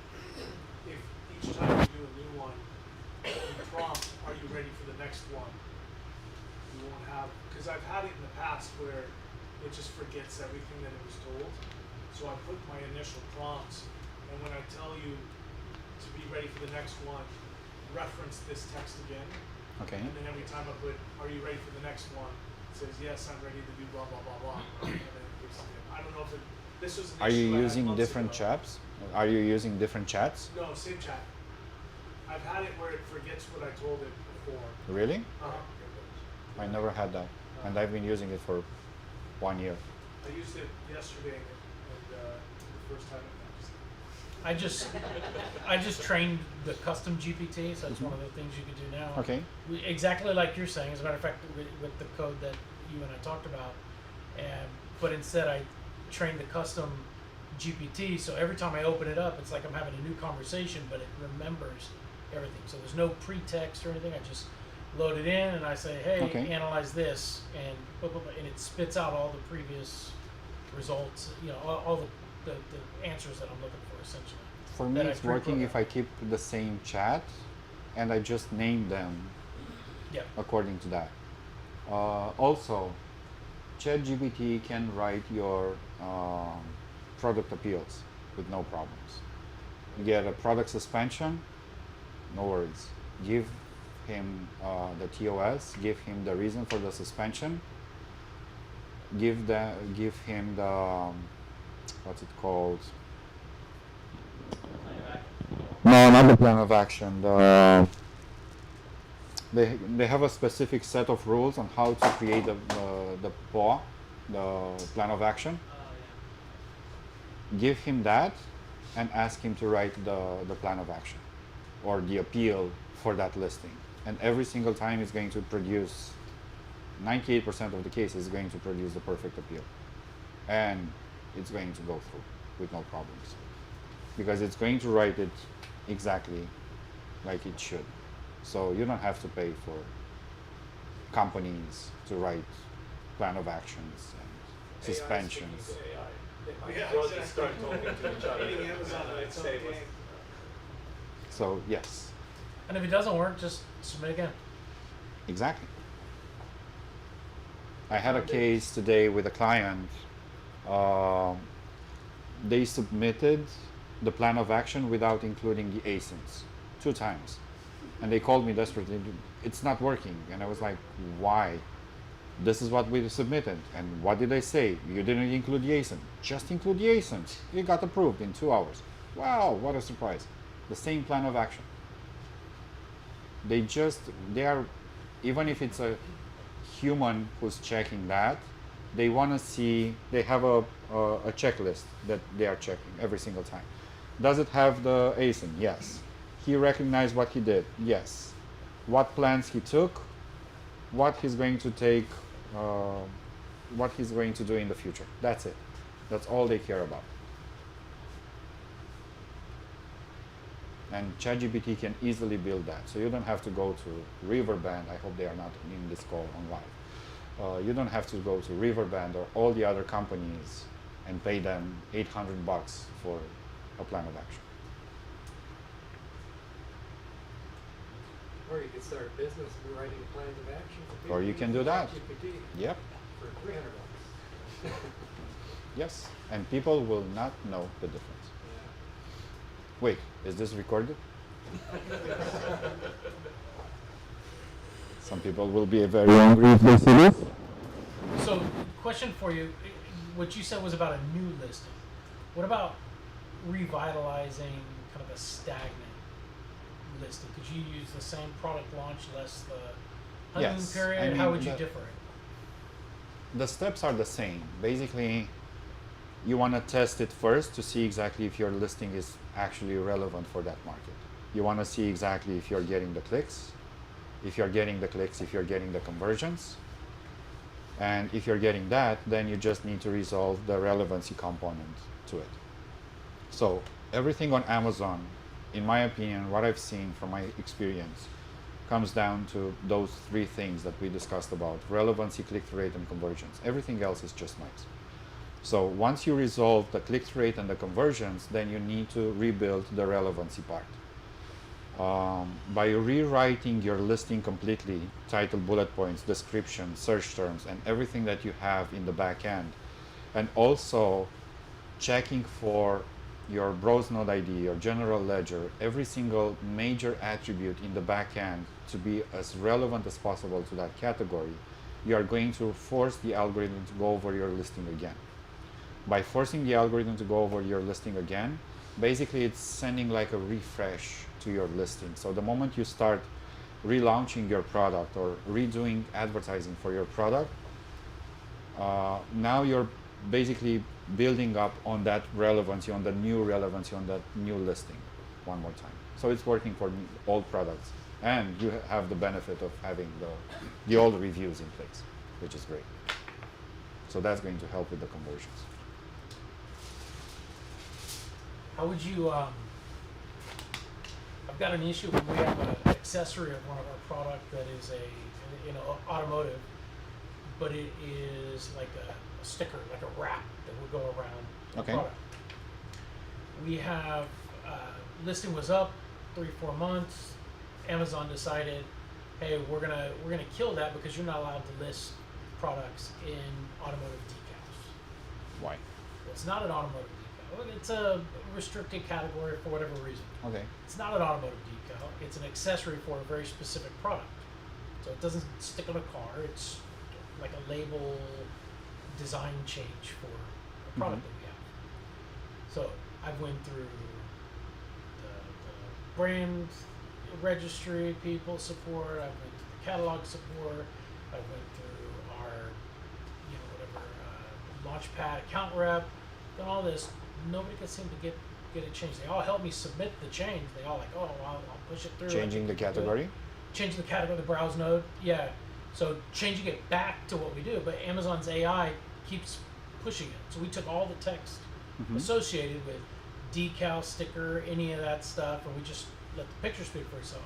Speaker 11: if each time you do a new one, you prompt, are you ready for the next one? You won't have, because I've had it in the past where it just forgets everything that it was told. So I put my initial prompts, and when I tell you to be ready for the next one, reference this text again.
Speaker 9: Okay.
Speaker 11: And then every time I put, are you ready for the next one? It says, yes, I'm ready to do blah, blah, blah, blah. And then it gives it. I don't know if this was an
Speaker 9: Are you
Speaker 11: issue I had
Speaker 9: using
Speaker 11: months
Speaker 9: different
Speaker 11: ago.
Speaker 9: chats? Are you using different chats?
Speaker 11: No, same chat. I've had it where it forgets what I told it before.
Speaker 9: Really?
Speaker 11: Uh-huh.
Speaker 9: I never had that, and I've been using it for 1 year.
Speaker 11: I used it yesterday, and the first time
Speaker 3: I just trained the custom GPT, so that's one of the things you can do now.
Speaker 9: Okay.
Speaker 3: Exactly like you're saying. As a matter of fact, with the code that you and I talked about, but instead I trained the custom GPT, so every time I open it up, it's like I'm having a new conversation, but it remembers everything. So there's no pretext or anything. I just load it in and I say, hey,
Speaker 9: Okay.
Speaker 3: analyze this, and blah, blah, blah, and it spits out all the previous results. You know, all the answers that I'm looking for, essentially.
Speaker 9: For me,
Speaker 3: that I
Speaker 9: it's working if I
Speaker 3: pre-programmed.
Speaker 9: keep the same chat and I just name them
Speaker 3: Yeah.
Speaker 9: according to that. Also, ChatGPT can write your product appeals with no problems. You get a product suspension, no worries. Give him the TOS, give him the reason for the suspension, give him the what's it called? No, not the plan of action. They have a specific set of rules on how to create the POA, the plan of action. Give him that and ask him to write the plan of action or the appeal for that listing. And every single time it's going to produce, 98% of the cases, it's going to produce the perfect appeal. And it's going to go through with no problems. Because it's going to write it exactly like it should. So you don't have to pay for companies to write plan of actions and suspensions.
Speaker 11: We'll just start talking to each other. Amazon on its own game.
Speaker 9: So yes,
Speaker 3: And if it doesn't work, just submit again.
Speaker 9: exactly. I had a case today with a client. They submitted the plan of action without including the ASINs 2 times. And they called me desperately, it's not working. And I was like, why? This is what we submitted. And what did I say? You didn't include the ASIN. Just include the ASINs. It got approved in 2 hours. Wow, what a surprise. The same plan of action. They are, even if it's a human who's checking that, they want to see, they have a checklist that they are checking every single time. Does it have the ASIN? Yes. He recognized what he did? Yes. What plans he took? What he's going to take, what he's going to do in the future. That's it. That's all they care about. And ChatGPT can easily build that. So you don't have to go to Riverband. I hope they are not in this call on live. You don't have to go to Riverband or all the other companies and pay them $800 for a plan of action.
Speaker 2: Or you could start a business writing plans of action for people.
Speaker 9: Or you can do that.
Speaker 2: GPT
Speaker 9: Yep.
Speaker 2: for $300.
Speaker 9: Yes. And people will not know the difference. Wait, is this recorded? Some people will be very angry if they see this.
Speaker 3: So, question for you. What you said was about a new listing. What about revitalizing kind of a stagnant listing? Could you use the same product launch less the honeymoon
Speaker 9: Yes,
Speaker 3: period?
Speaker 9: I mean,
Speaker 3: How would you differ it?
Speaker 9: The steps are the same. Basically, you want to test it first to see exactly if your listing is actually relevant for that market. You want to see exactly if you're getting the clicks. if you're getting the clicks, if you're getting the conversions. And if you're getting that, then you just need to resolve the relevancy component to it. So everything on Amazon, in my opinion, what I've seen from my experience, comes down to those three things that we discussed about: relevancy, click-through rate, and conversions. Everything else is just noise. So once you resolve the click-through rate and the conversions, then you need to rebuild the relevancy part. By rewriting your listing completely, title, bullet points, description, search terms, and everything that you have in the back end, and also checking for your browse node ID, your general ledger, every single major attribute in the back end to be as relevant as possible to that category, you are going to force the algorithm to go over your listing again. By forcing the algorithm to go over your listing again, basically it's sending like a refresh to your listing. So the moment you start relaunching your product or redoing advertising for your product, now you're basically building up on that relevancy, on the new relevancy, on that new listing one more time. So it's working for all products, and you have the benefit of having the old reviews in place, which is great. So that's going to help with the conversions.
Speaker 3: How would you, I've got an issue when we have an accessory of one of our product that is automotive, but it is like a sticker, like a wrap that will go around the product. We have, listing was up 3-4 months. Amazon decided, hey, we're gonna kill that because you're not allowed to list products in automotive decals.
Speaker 9: Why?
Speaker 3: Well, it's not an automotive decal. It's a restricted category for whatever reason.
Speaker 9: Okay.
Speaker 3: It's not an automotive decal. It's an accessory for a very specific product. So it doesn't stick on a car. It's like a label design change for a product that we have. So I went through the brand registry people support. I went through the catalog support. I went through our, Launchpad account rep. Done all this. Nobody could seem to get it changed. They all helped me submit the change. They all like, oh, I'll push it through.
Speaker 9: Changing the category?
Speaker 3: Changing the category, the browse node. Yeah. So changing it back to what we do, but Amazon's AI keeps pushing it. So we took all the text associated with decal, sticker, any of that stuff, and we just let the picture speak for itself.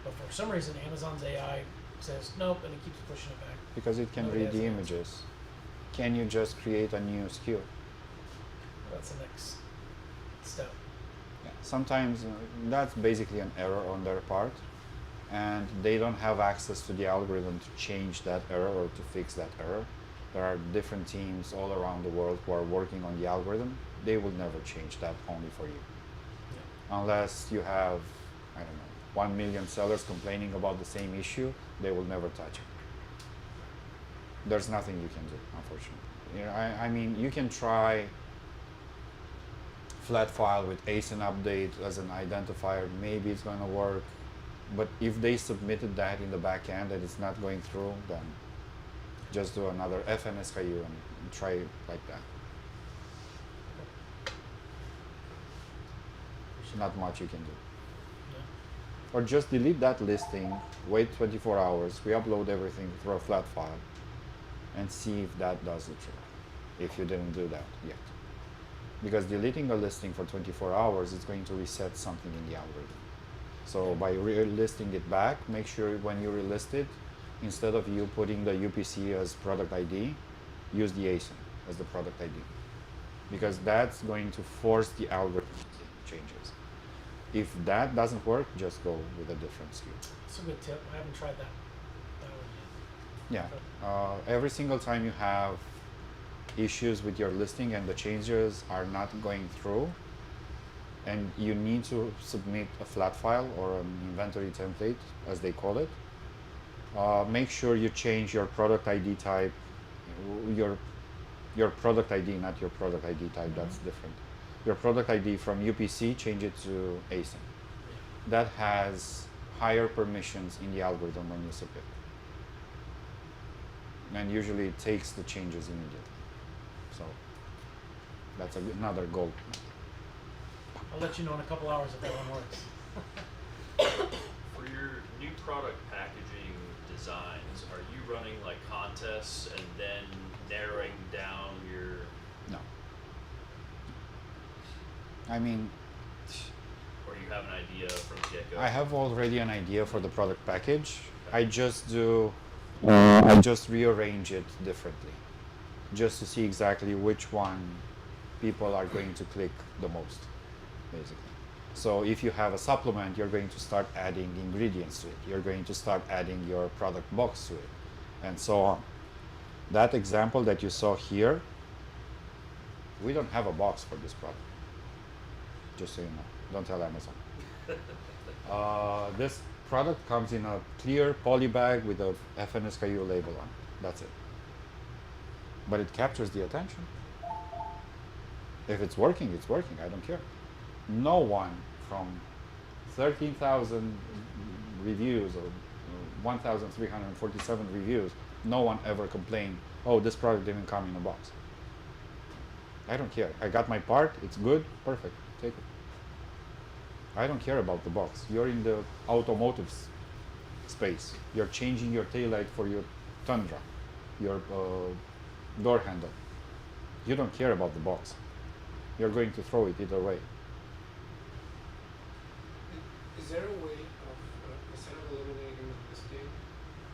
Speaker 3: But for some reason, Amazon's AI says nope, and it keeps pushing it back.
Speaker 9: Because it can read the images. Can you just create a new SKU?
Speaker 3: That's the next step.
Speaker 9: Yeah. Sometimes that's basically an error on their part, and they don't have access to the algorithm to change that error or to fix that error. There are different teams all around the world who are working on the algorithm. They will never change that only for you. Yeah. Unless you have, 1 million sellers complaining about the same issue, they will never touch it. There's nothing you can do, unfortunately. You can try flat file with ASIN update as an identifier. Maybe it's going to work. But if they submitted that in the back end and it's not going through, then just do another FNSKU and try it like that. Not much you can do. Yeah. Or just delete that listing, wait 24 hours, re-upload everything through a flat file, and see if that does the trick, if you didn't do that yet. Because deleting a listing for 24 hours is going to reset something in the algorithm. So by relisting it back, make sure when you relist it, instead of you putting the UPC as product ID, use the ASIN as the product ID. Because that's going to force the algorithm to make changes. If that doesn't work, just go with a different SKU.
Speaker 3: That's a good tip. I haven't tried that one yet.
Speaker 9: Yeah. Every single time you have issues with your listing and the changes are not going through, and you need to submit a flat file or an inventory template, as they call it, make sure you change your product ID type, your product ID, not your product ID type, that's different. Your product ID from UPC, change it to ASIN. That has higher permissions in the algorithm when you submit. And usually it takes the changes immediately. So that's another goal.
Speaker 3: I'll let you know in a couple hours if that one works.
Speaker 12: For your new product packaging designs, are you running like contests and then narrowing down your?
Speaker 9: No. I mean,
Speaker 12: Or you have an idea from the get-go?
Speaker 9: I have already an idea for the product package. I just I just rearrange it differently, just to see exactly which one people are going to click the most, basically. So if you have a supplement, you're going to start adding ingredients to it. You're going to start adding your product box to it, and so on. That example that you saw here, we don't have a box for this product. Just so you know, don't tell Amazon. This product comes in a clear poly bag with a FNSKU label on it. That's it. But it captures the attention. If it's working, it's working. I don't care. No one from 13,000 reviews or 1,347 reviews, no one ever complained, oh, this product didn't come in a box. I don't care. I got my part. It's good. Perfect. Take it. I don't care about the box. You're in the automotive space. You're changing your taillight for your Tundra, your door handle. You don't care about the box. You're going to throw it either way.
Speaker 7: Is there a way of, instead of eliminating the listing,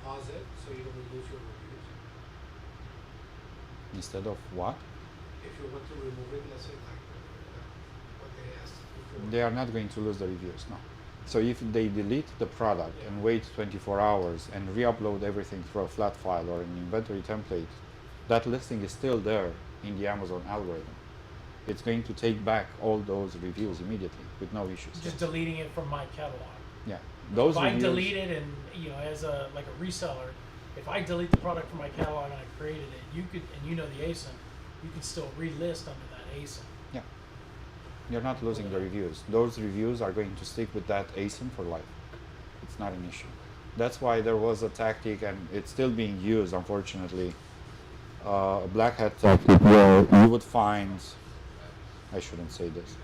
Speaker 7: pause it so you don't lose your reviews?
Speaker 9: Instead of what?
Speaker 7: If you want to remove it, let's say like what they asked before.
Speaker 9: They are not going to lose the reviews, no. So if they delete the product and wait 24 hours and re-upload everything through a flat file or an inventory template, that listing is still there in the Amazon algorithm. It's going to take back all those reviews immediately with no issues.
Speaker 3: Just deleting it from my catalog.
Speaker 9: Yeah, those
Speaker 3: If
Speaker 9: reviews.
Speaker 3: I delete it and, you know, as a like a reseller, if I delete the product from my catalog and I created it, you could, and you know the ASIN, you can still relist under that ASIN.
Speaker 9: Yeah, you're not losing the reviews. Those reviews are going to stick with that ASIN for life. It's not an issue. That's why there was a tactic, and it's still being used, unfortunately, a black hat tactic where you would find, I shouldn't say this,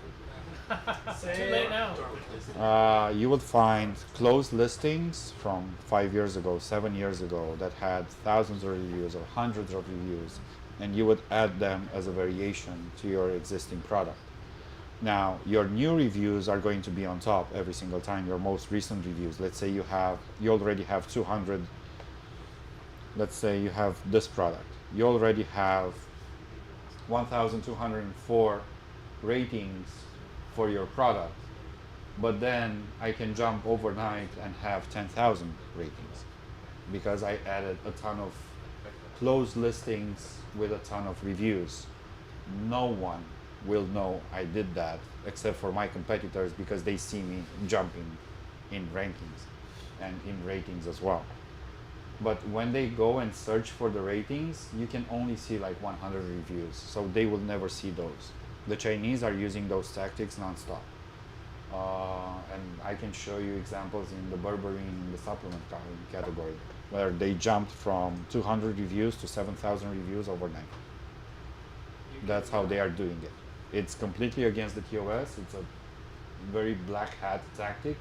Speaker 3: Too late now.
Speaker 9: you would find closed listings from 5 years ago, 7 years ago that had thousands of reviews or hundreds of reviews, and you would add them as a variation to your existing product. Now, your new reviews are going to be on top every single time, your most recent reviews. Let's say you already have 200, let's say you have this product. You already have 1,204 ratings for your product, but then I can jump overnight and have 10,000 ratings because I added a ton of closed listings with a ton of reviews. No one will know I did that except for my competitors because they see me jumping in rankings and in ratings as well. But when they go and search for the ratings, you can only see like 100 reviews, so they will never see those. The Chinese are using those tactics nonstop. And I can show you examples in the berberine, the supplement category, where they jumped from 200 reviews to 7,000 reviews overnight. That's how they are doing it. It's completely against the TOS. It's a very black hat tactic.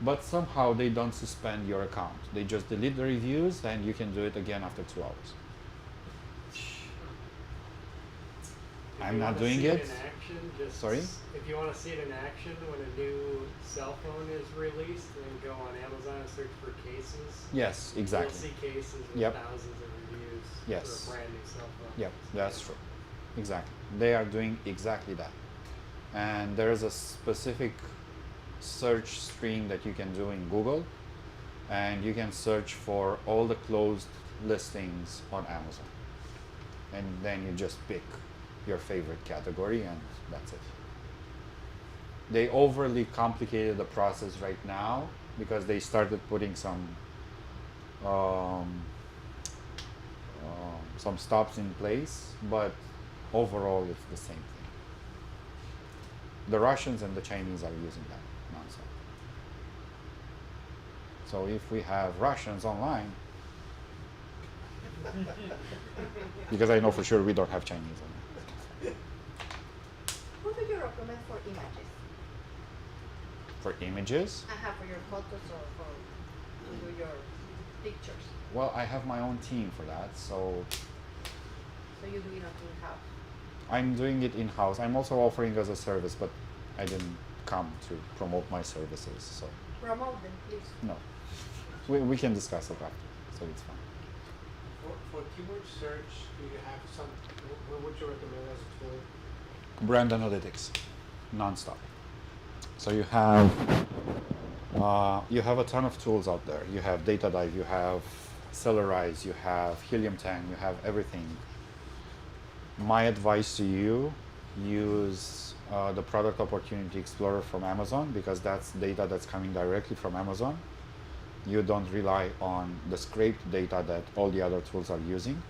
Speaker 9: But somehow they don't suspend your account. They just delete the reviews and you can do it again after 2 hours. I'm not doing it.
Speaker 2: In action, just
Speaker 9: Sorry?
Speaker 2: If you want to see it in action when a new cell phone is released, then go on Amazon and search for cases.
Speaker 9: Yes, exactly.
Speaker 2: You'll see cases with
Speaker 9: Yep.
Speaker 2: thousands of reviews
Speaker 9: Yes.
Speaker 2: for a brand new cell phone.
Speaker 9: Yep, that's true. Exactly. They are doing exactly that. And there is a specific search string that you can do in Google, and you can search for all the closed listings on Amazon. And then you just pick your favorite category and that's it. They overly complicated the process right now because they started putting some stops in place, but overall it's the same thing. The Russians and the Chinese are using that nonstop. So if we have Russians online, because I know for sure we don't have Chinese online.
Speaker 8: Who do you recommend for images?
Speaker 9: For images,
Speaker 8: For your photos or for to do your pictures?
Speaker 9: Well, I have my own team for that, so
Speaker 8: So you do it in-house?
Speaker 9: I'm doing it in-house. I'm also offering as a service, but I didn't come to promote my services, so
Speaker 8: Promote them, please.
Speaker 9: no. We can discuss it after, so it's fine.
Speaker 7: For keyword search, do you have some, what would you recommend as a tool?
Speaker 9: Brand analytics, nonstop. So you have a ton of tools out there. You have Data Dive, you have Sellerize, you have Helium 10, you have everything. My advice to you, use the Product Opportunity Explorer from Amazon, because that's data that's coming directly from Amazon. You don't rely on the scraped data that all the other tools are using.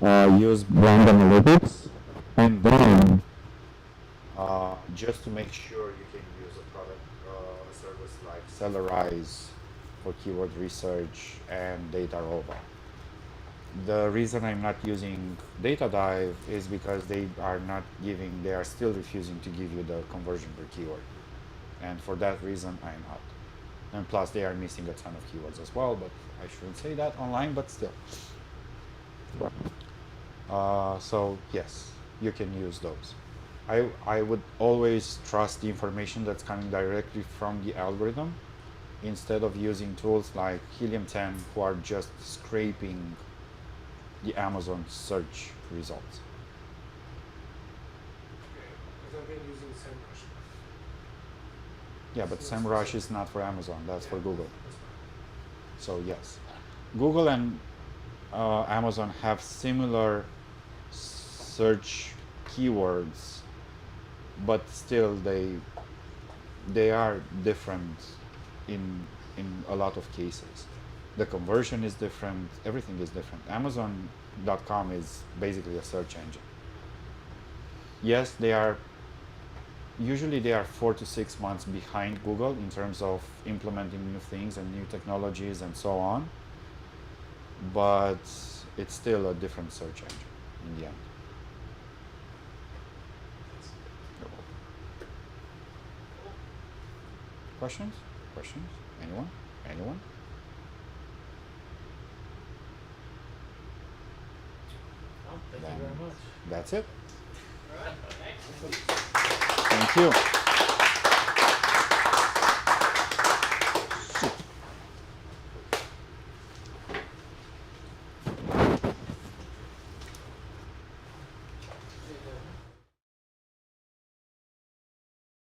Speaker 9: Use brand analytics, and then just to make sure you can use a product, a service like Sellerize for keyword research and Data Rover. The reason I'm not using Data Dive is because they are still refusing to give you the conversion per keyword. And for that reason, I'm out. And plus, they are missing a ton of keywords as well, but I shouldn't say that online, but still. So yes, you can use those. I would always trust the information that's coming directly from the algorithm instead of using tools like Helium 10 who are just scraping the Amazon search results.
Speaker 7: Because I've been using SEMrush.
Speaker 9: Yeah, but SEMrush is not for Amazon, that's for Google. So yes, Google and Amazon have similar search keywords, but still they are different in a lot of cases. The conversion is different, everything is different. Amazon.com is basically a search engine. Yes, usually they are 4 to 6 months behind Google in terms of implementing new things and new technologies and so on, but it's still a different search engine in the end. Questions? Questions? Anyone? Anyone?
Speaker 2: Thank you very much.
Speaker 9: That's it.
Speaker 3: All right, thanks.
Speaker 9: Thank you.